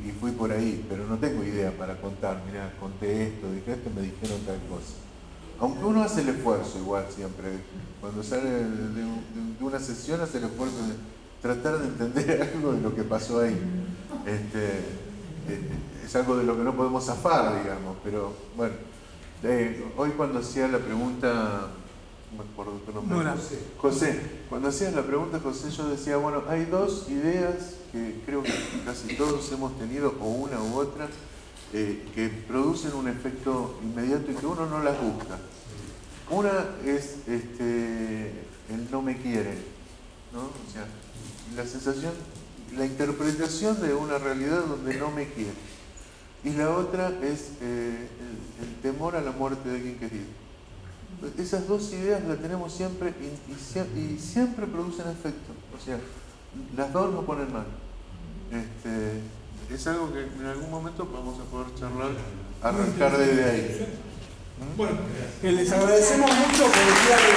y fui por ahí, pero no tengo idea para contar. Mirá, conté esto, dije esto, me dijeron tal cosa. Aunque uno hace el esfuerzo igual siempre, cuando sale de una sesión hace el esfuerzo de tratar de entender algo de lo que pasó ahí. Es algo de lo que no podemos zafar, digamos, pero bueno. Hoy cuando hacía la pregunta, no me acuerdo tu nombre. José, cuando hacías la pregunta, José, yo decía, bueno, hay dos ideas que creo que casi todos hemos tenido, o una u otra, que producen un efecto inmediato y que uno no las busca. Una es el no me quiere, ¿no? O sea, la sensación, la interpretación de una realidad donde no me quiere. Y la otra es el temor a la muerte de alguien querido. Esas dos ideas las tenemos siempre y siempre producen efecto. O sea, las dos nos ponen mal. Es algo que en algún momento vamos a poder charlar, arrancar desde ahí. Bueno, les agradecemos mucho por el día de